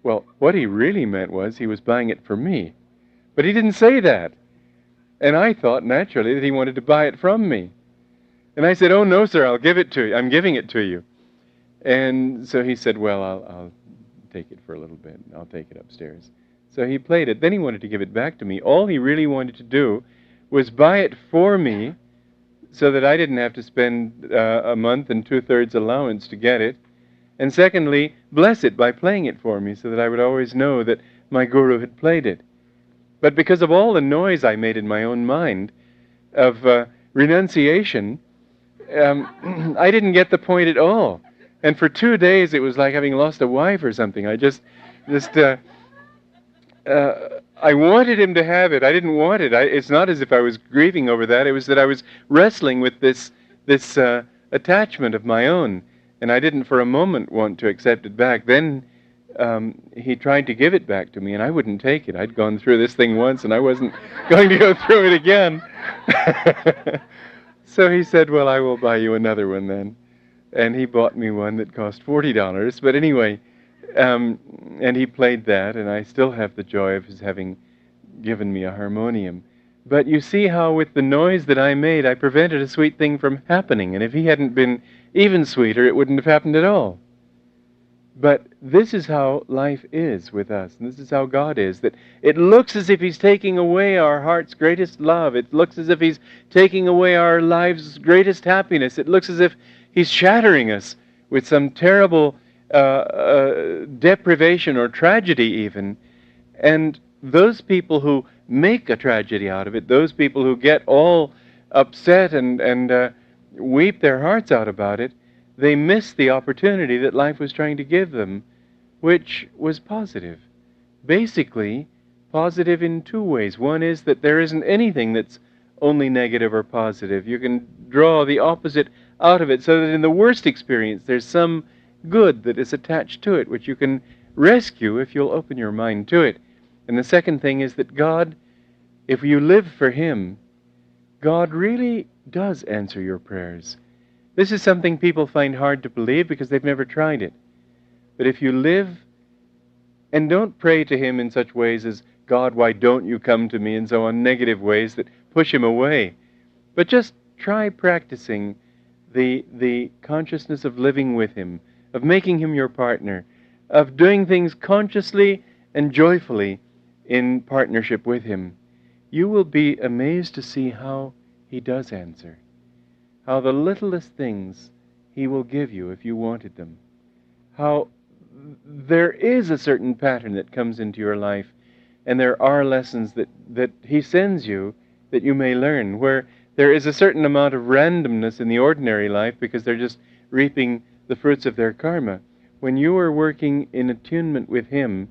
Well, what he really meant was he was buying it for me, but he didn't say that. And I thought, naturally, that he wanted to buy it from me. And I said, oh, no, sir, I'll give it to you. I'm giving it to you. And so he said, well, I'll take it for a little bit. I'll take it upstairs. So he played it. Then he wanted to give it back to me. All he really wanted to do was buy it for me so that I didn't have to spend a month and 2/3 allowance to get it. And secondly, bless it by playing it for me so that I would always know that my guru had played it. But because of all the noise I made in my own mind of renunciation, I didn't get the point at all. And for 2 days, it was like having lost a wife or something. I I wanted him to have it. I didn't want it. It's not as if I was grieving over that. It was that I was wrestling with this attachment of my own. And I didn't for a moment want to accept it back. Then he tried to give it back to me, and I wouldn't take it. I'd gone through this thing once, and I wasn't going to go through it again. So he said, well, I will buy you another one then. And he bought me one that cost $40. But anyway, and he played that, and I still have the joy of his having given me a harmonium. But you see how with the noise that I made, I prevented a sweet thing from happening. And if he hadn't been even sweeter, it wouldn't have happened at all. But this is how life is with us, and this is how God is, that it looks as if he's taking away our heart's greatest love. It looks as if he's taking away our life's greatest happiness. It looks as if he's shattering us with some terrible deprivation or tragedy even. And those people who make a tragedy out of it, those people who get all upset and weep their hearts out about it, they miss the opportunity that life was trying to give them, which was positive. Basically, positive in two ways. One is that there isn't anything that's only negative or positive. You can draw the opposite out of it so that in the worst experience there's some good that is attached to it, which you can rescue if you'll open your mind to it. And the second thing is that God, if you live for him, God really does answer your prayers. This is something people find hard to believe because they've never tried it. But if you live, and don't pray to Him in such ways as, God, why don't you come to me, and so on, negative ways that push Him away. But just try practicing the consciousness of living with Him, of making Him your partner, of doing things consciously and joyfully in partnership with Him. You will be amazed to see how He does answer, how the littlest things He will give you if you wanted them, how there is a certain pattern that comes into your life, and there are lessons that He sends you that you may learn, where there is a certain amount of randomness in the ordinary life because they're just reaping the fruits of their karma. When you are working in attunement with Him,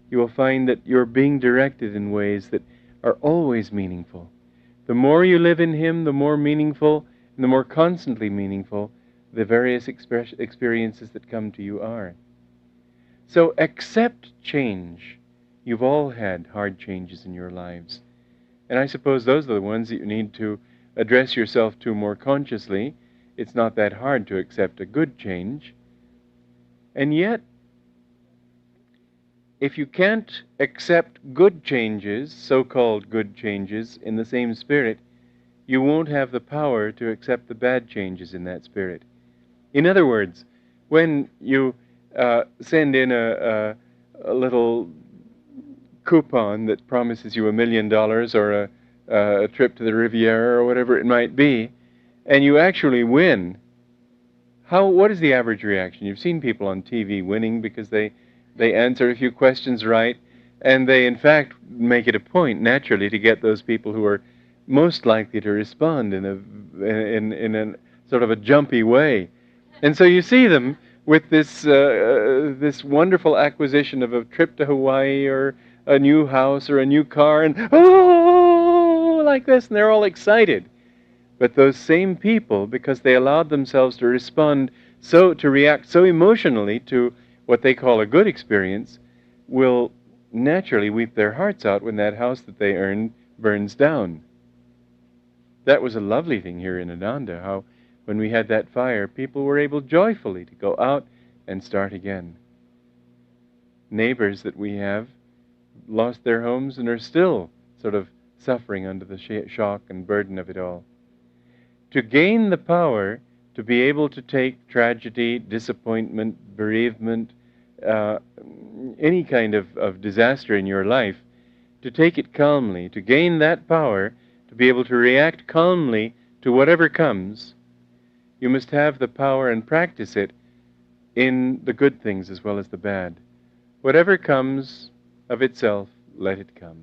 you will find that you're being directed in ways that are always meaningful. The more you live in Him, the more meaningful and the more constantly meaningful the various experiences that come to you are. So accept change. You've all had hard changes in your lives. And I suppose those are the ones that you need to address yourself to more consciously. It's not that hard to accept a good change. And yet, if you can't accept good changes, so-called good changes, in the same spirit, you won't have the power to accept the bad changes in that spirit. In other words, when you send in a little coupon that promises you $1 million or a trip to the Riviera or whatever it might be, and you actually win, what is the average reaction? You've seen people on TV winning because they answer a few questions right, and they in fact make it a point naturally to get those people who are most likely to respond in a sort of a jumpy way. And so you see them with this wonderful acquisition of a trip to Hawaii or a new house or a new car, and like this, and they're all excited. But those same people, because they allowed themselves to react so emotionally to what they call a good experience, will naturally weep their hearts out when that house that they earned burns down. That was a lovely thing here in Ananda, how when we had that fire, people were able joyfully to go out and start again. Neighbors that we have lost their homes and are still sort of suffering under the shock and burden of it all. To gain the power to be able to take tragedy, disappointment, bereavement, any kind of disaster in your life, to take it calmly, to gain that power, to be able to react calmly to whatever comes, you must have the power and practice it in the good things as well as the bad. Whatever comes of itself, let it come.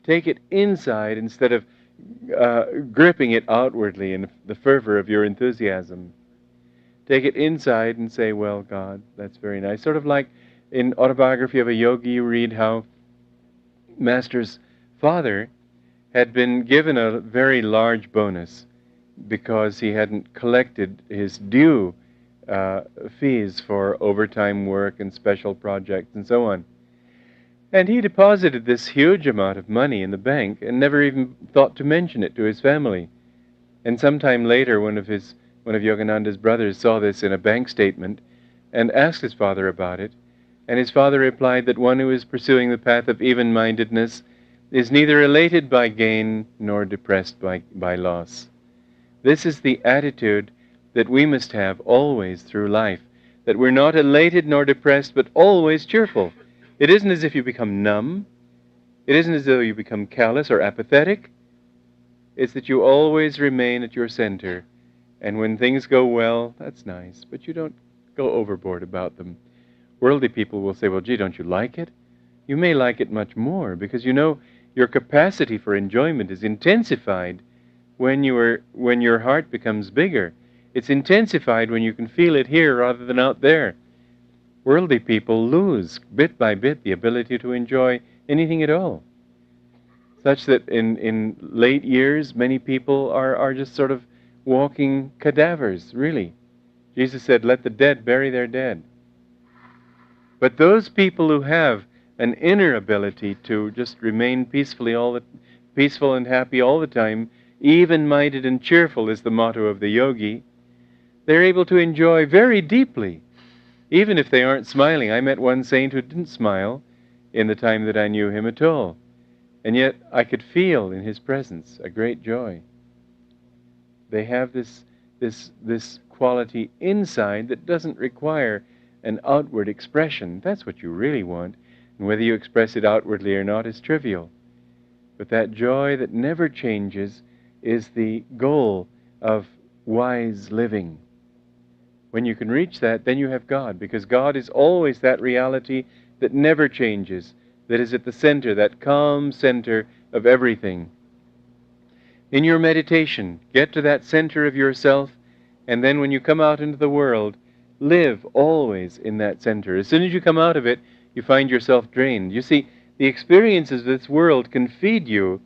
Take it inside instead of gripping it outwardly in the fervor of your enthusiasm. Take it inside and say, well, God, that's very nice. Sort of like in Autobiography of a Yogi, you read how Master's father had been given a very large bonus because he hadn't collected his due fees for overtime work and special projects and so on. And he deposited this huge amount of money in the bank and never even thought to mention it to his family. And sometime later, one of Yogananda's brothers saw this in a bank statement and asked his father about it. And his father replied that one who is pursuing the path of even-mindedness is neither elated by gain nor depressed by loss. This is the attitude that we must have always through life, that we're not elated nor depressed, but always cheerful. It isn't as if you become numb. It isn't as though you become callous or apathetic. It's that you always remain at your center. And when things go well, that's nice, but you don't go overboard about them. Worldly people will say, well, gee, don't you like it? You may like it much more because you know your capacity for enjoyment is intensified when your heart becomes bigger. It's intensified when you can feel it here rather than out there. Worldly people lose, bit by bit, the ability to enjoy anything at all. Such that in late years, many people are just sort of walking cadavers, really. Jesus said, let the dead bury their dead. But those people who have an inner ability to just remain peaceful and happy all the time, even-minded and cheerful is the motto of the yogi, they're able to enjoy very deeply, even if they aren't smiling. I met one saint who didn't smile in the time that I knew him at all, and yet I could feel in his presence a great joy. They have this quality inside that doesn't require an outward expression. That's what you really want, and whether you express it outwardly or not is trivial. But that joy that never changes is the goal of wise living. When you can reach that, then you have God, because God is always that reality that never changes, that is at the center, that calm center of everything. In your meditation, get to that center of yourself, and then when you come out into the world, live always in that center. As soon as you come out of it, you find yourself drained. You see, the experiences of this world can feed you,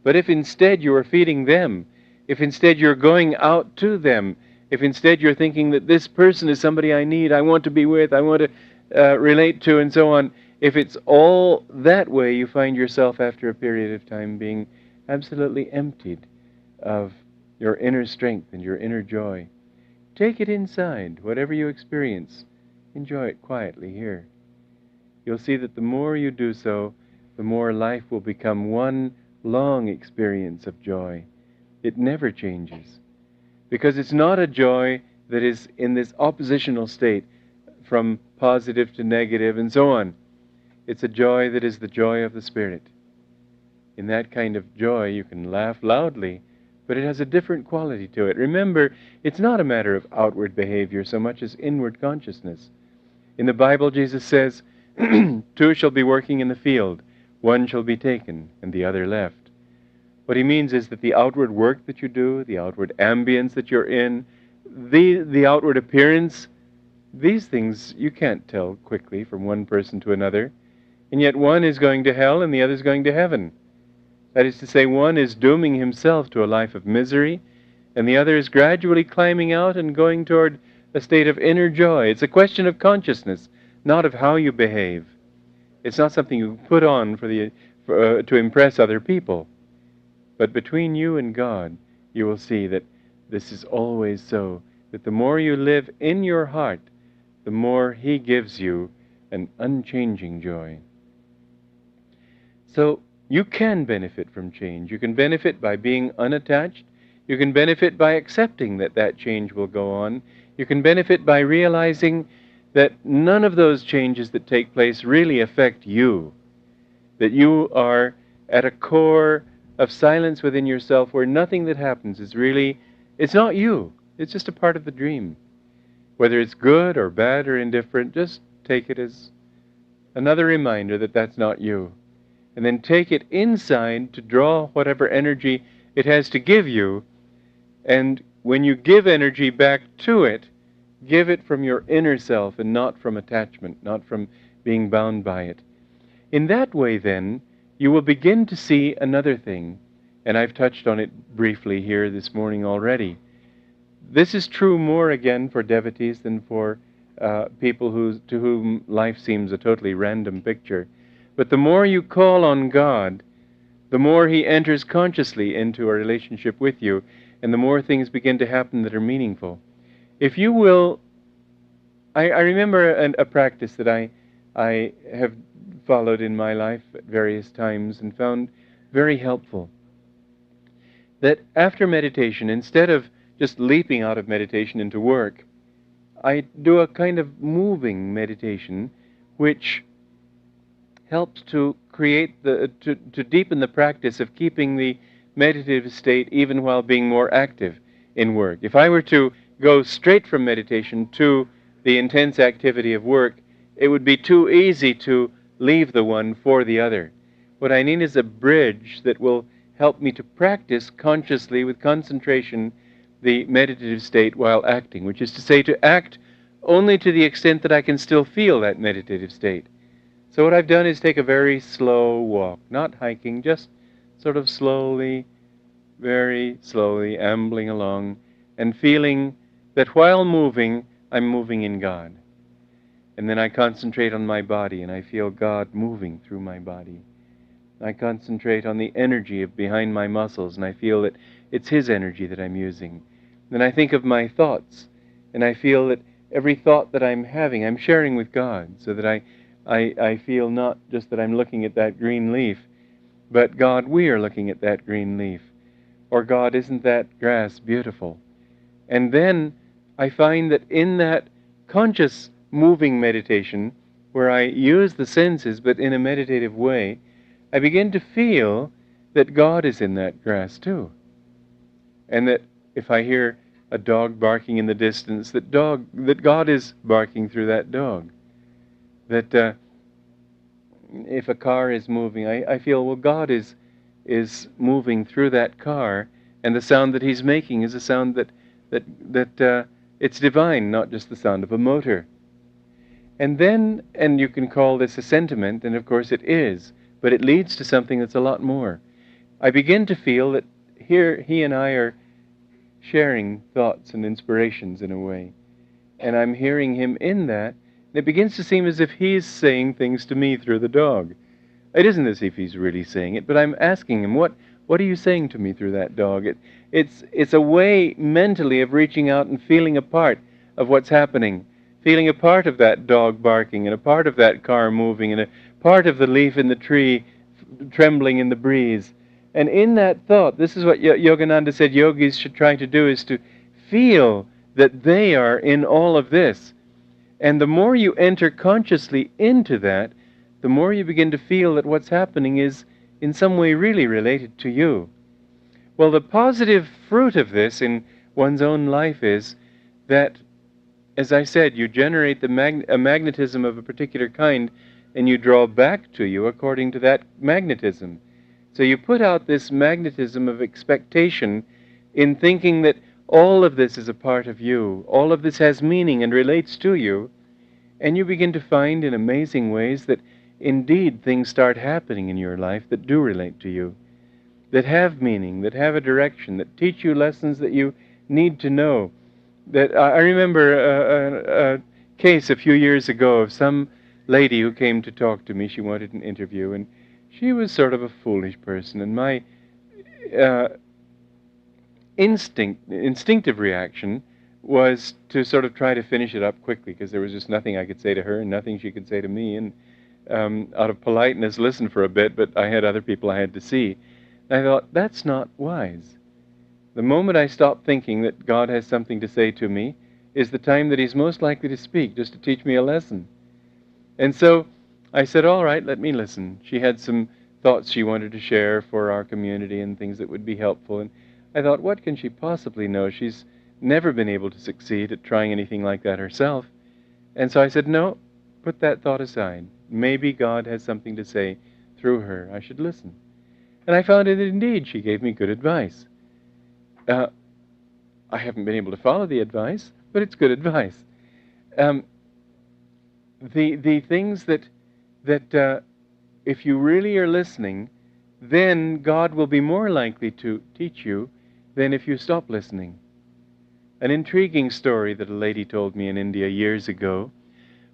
but if instead you are feeding them, if instead you're going out to them, if instead you're thinking that this person is somebody I need, I want to be with, I want to relate to, and so on, if it's all that way, you find yourself after a period of time being absolutely emptied of your inner strength and your inner joy. Take it inside. Whatever you experience, enjoy it quietly here. You'll see that the more you do so, the more life will become one long experience of joy. It never changes, because it's not a joy that is in this oppositional state from positive to negative and so on. It's a joy that is the joy of the Spirit. In that kind of joy you can laugh loudly, but it has a different quality to it. Remember, it's not a matter of outward behavior so much as inward consciousness. In the Bible, Jesus says, 2 shall be working in the field, 1 shall be taken, and the other left. What he means is that the outward work that you do, the outward ambience that you're in, the outward appearance, these things you can't tell quickly from one person to another, and yet one is going to hell and the other is going to heaven. That is to say, one is dooming himself to a life of misery, and the other is gradually climbing out and going toward a state of inner joy. It's a question of consciousness, not of how you behave. It's not something you put on to impress other people. But between you and God, you will see that this is always so, that the more you live in your heart, the more He gives you an unchanging joy. So you can benefit from change. You can benefit by being unattached. You can benefit by accepting that that change will go on. You can benefit by realizing that none of those changes that take place really affect you, that you are at a core of silence within yourself where nothing that happens is really, it's not you. It's just a part of the dream. Whether it's good or bad or indifferent, just take it as another reminder that that's not you. And then take it inside to draw whatever energy it has to give you. And when you give energy back to it, give it from your inner self and not from attachment, not from being bound by it. In that way, then, you will begin to see another thing, and I've touched on it briefly here this morning already. This is true more again for devotees than for people to whom life seems a totally random picture. But the more you call on God, the more He enters consciously into a relationship with you, and the more things begin to happen that are meaningful. If you will, I remember a practice that I have followed in my life at various times and found very helpful. That after meditation, instead of just leaping out of meditation into work, I do a kind of moving meditation which helps to create to deepen the practice of keeping the meditative state even while being more active in work. If I were to go straight from meditation to the intense activity of work, it would be too easy to leave the one for the other. What I need is a bridge that will help me to practice consciously with concentration the meditative state while acting, which is to say, to act only to the extent that I can still feel that meditative state. So what I've done is take a very slow walk, not hiking, just sort of slowly, very slowly ambling along and feeling that while moving, I'm moving in God. And then I concentrate on my body and I feel God moving through my body. I concentrate on the energy behind my muscles and I feel that it's His energy that I'm using. Then I think of my thoughts And I feel that every thought that I'm having, I'm sharing with God, so that I feel not just that I'm looking at that green leaf, but God, we are looking at that green leaf. Or God, isn't that grass beautiful? And then I find that in that conscious moving meditation, where I use the senses but in a meditative way, I begin to feel that God is in that grass too. And that if I hear a dog barking in the distance, that God is barking through that dog. That if a car is moving, I feel, well, God is moving through that car, and the sound that He's making is a sound that it's divine, not just the sound of a motor. And then, and you can call this a sentiment, and of course it is, but it leads to something that's a lot more. I begin to feel that here He and I are sharing thoughts and inspirations in a way, and I'm hearing Him in that, and it begins to seem as if He's saying things to me through the dog. It isn't as if He's really saying it, but I'm asking Him, what are you saying to me through that dog? It's a way mentally of reaching out and feeling a part of what's happening, feeling a part of that dog barking, and a part of that car moving, and a part of the leaf in the tree trembling in the breeze. And in that thought, this is what Yogananda said yogis should try to do, is to feel that they are in all of this. And the more you enter consciously into that, the more you begin to feel that what's happening is in some way really related to you. Well, the positive fruit of this in one's own life is that, as I said, you generate a magnetism of a particular kind, and you draw back to you according to that magnetism. So you put out this magnetism of expectation in thinking that all of this is a part of you, all of this has meaning and relates to you, and you begin to find in amazing ways that indeed things start happening in your life that do relate to you, that have meaning, that have a direction, that teach you lessons that you need to know. That I remember a case a few years ago of some lady who came to talk to me. She wanted an interview, and she was sort of a foolish person, and my instinctive reaction was to sort of try to finish it up quickly, because there was just nothing I could say to her and nothing she could say to me, and out of politeness listen for a bit, but I had other people I had to see. And I thought, that's not wise. The moment I stop thinking that God has something to say to me is the time that He's most likely to speak, just to teach me a lesson. And so I said, all right, let me listen. She had some thoughts she wanted to share for our community and things that would be helpful. And I thought, what can she possibly know? She's never been able to succeed at trying anything like that herself. And so I said, no, put that thought aside. Maybe God has something to say through her. I should listen. And I found that indeed she gave me good advice. I haven't been able to follow the advice, but it's good advice. The things that if you really are listening, then God will be more likely to teach you than if you stop listening. An intriguing story that a lady told me in India years ago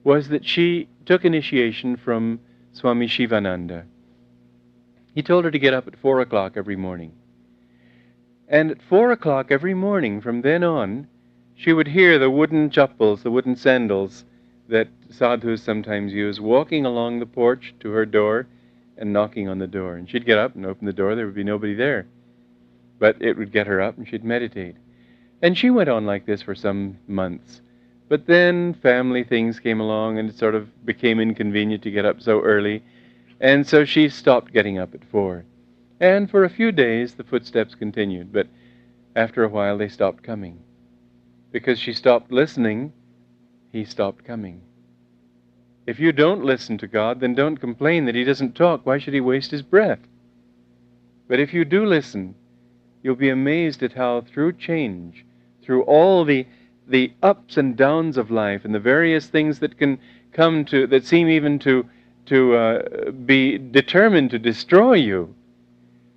was that she took initiation from Swami Shivananda. He told her to get up at 4 o'clock every morning. And at 4 o'clock every morning from then on, she would hear the wooden chappals, the wooden sandals that sadhus sometimes use, walking along the porch to her door and knocking on the door. And she'd get up and open the door. There would be nobody there. But it would get her up and she'd meditate. And she went on like this for some months. But then family things came along and it sort of became inconvenient to get up so early. And so she stopped getting up at 4. And for a few days the footsteps continued. But after a while they stopped coming. Because she stopped listening, He stopped coming. If you don't listen to God, then don't complain that He doesn't talk. Why should He waste His breath? But if you do listen, you'll be amazed at how through change, through all the ups and downs of life and the various things that can come to, that seem even to be determined to destroy you,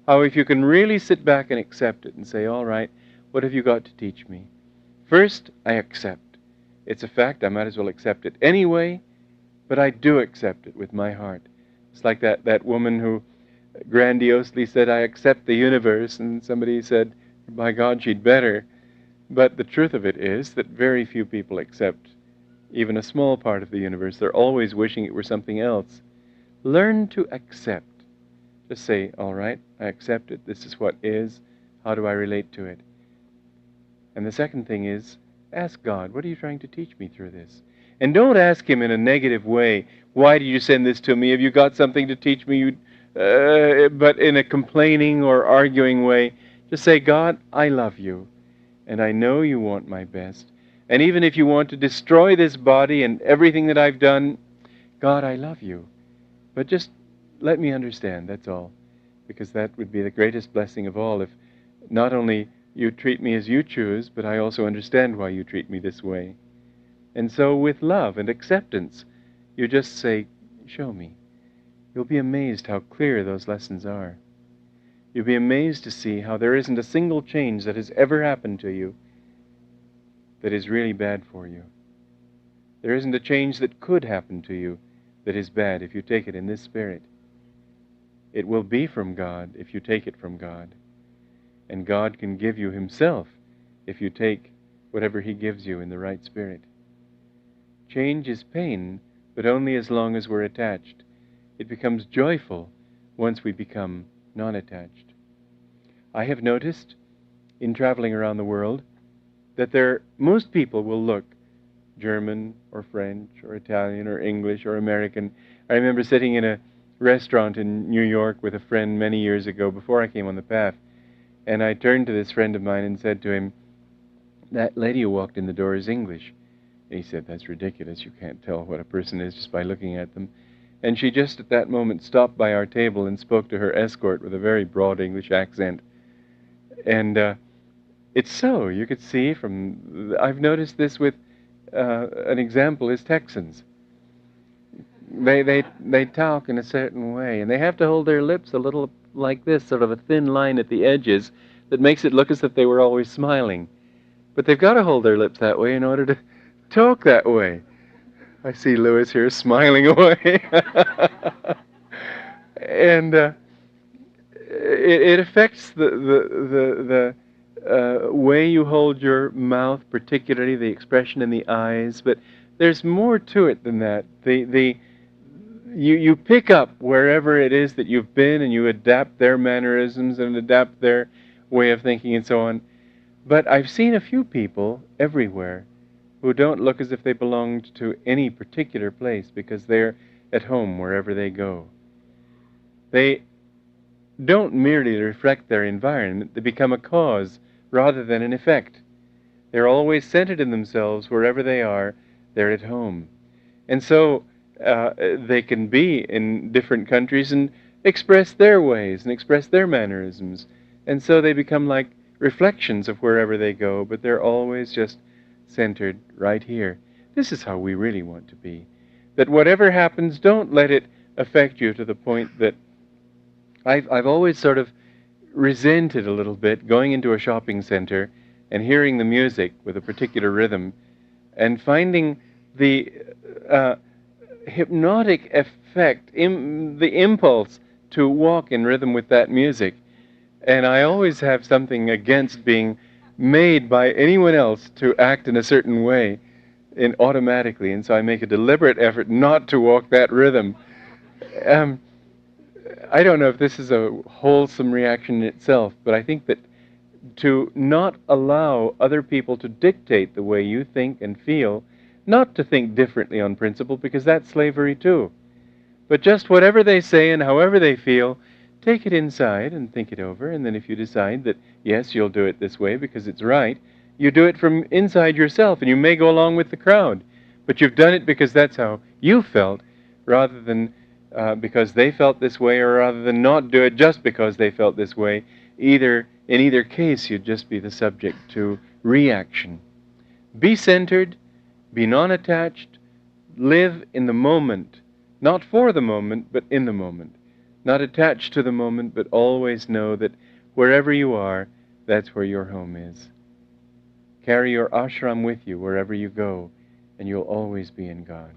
how if you can really sit back and accept it and say, all right, what have you got to teach me? First, I accept. It's a fact, I might as well accept it anyway, but I do accept it with my heart. It's like that woman who grandiosely said, I accept the universe, and somebody said, by God, she'd better. But the truth of it is that very few people accept even a small part of the universe. They're always wishing it were something else. Learn to accept. Just say, all right, I accept it. This is what is. How do I relate to it? And the second thing is, ask God, what are you trying to teach me through this? And don't ask Him in a negative way. Why did you send this to me? Have you got something to teach me? But in a complaining or arguing way, just say, God, I love you, and I know you want my best. And even if you want to destroy this body and everything that I've done, God, I love you. But just let me understand, that's all. Because that would be the greatest blessing of all, if not only you treat me as you choose, but I also understand why you treat me this way. And so with love and acceptance, you just say, show me. You'll be amazed how clear those lessons are. You'll be amazed to see how there isn't a single change that has ever happened to you that is really bad for you. There isn't a change that could happen to you that is bad if you take it in this spirit. It will be from God if you take it from God. And God can give you Himself if you take whatever He gives you in the right spirit. Change is pain, but only as long as we're attached. It becomes joyful once we become non-attached. I have noticed, in traveling around the world, that most people will look German or French or Italian or English or American. I remember sitting in a restaurant in New York with a friend many years ago before I came on the path, and I turned to this friend of mine and said to him, that lady who walked in the door is English. And he said, that's ridiculous. You can't tell what a person is just by looking at them. And she just at that moment stopped by our table and spoke to her escort with a very broad English accent. And it's so. You could see from... I've noticed this with an example is Texans. They talk in a certain way, and they have to hold their lips a little like this, sort of a thin line at the edges that makes it look as if they were always smiling. But they've got to hold their lips that way in order to talk that way. I see Lewis here smiling away. And it affects the way you hold your mouth, particularly the expression in the eyes. But there's more to it than that. You pick up wherever it is that you've been, and you adapt their mannerisms and adapt their way of thinking and so on. But I've seen a few people everywhere who don't look as if they belonged to any particular place because they're at home wherever they go. They don't merely reflect their environment, they become a cause rather than an effect. They're always centered in themselves wherever they are, they're at home. And so they can be in different countries and express their ways and express their mannerisms. And so they become like reflections of wherever they go, but they're always just centered right here. This is how we really want to be. That whatever happens, don't let it affect you to the point that I've always sort of resented a little bit going into a shopping center and hearing the music with a particular rhythm and finding the hypnotic effect, the impulse to walk in rhythm with that music. And I always have something against being made by anyone else to act in a certain way automatically, and so I make a deliberate effort not to walk that rhythm. I don't know if this is a wholesome reaction in itself, but I think that to not allow other people to dictate the way you think and feel, not to think differently on principle, because that's slavery too, but just whatever they say and however they feel, take it inside and think it over, and then if you decide that, yes, you'll do it this way because it's right, you do it from inside yourself, and you may go along with the crowd, but you've done it because that's how you felt, rather than because they felt this way, or rather than not do it just because they felt this way. In either case, you'd just be the subject to reaction. Be centered, be non-attached, live in the moment, not for the moment, but in the moment. Not attached to the moment, but always know that wherever you are, that's where your home is. Carry your ashram with you wherever you go, and you'll always be in God.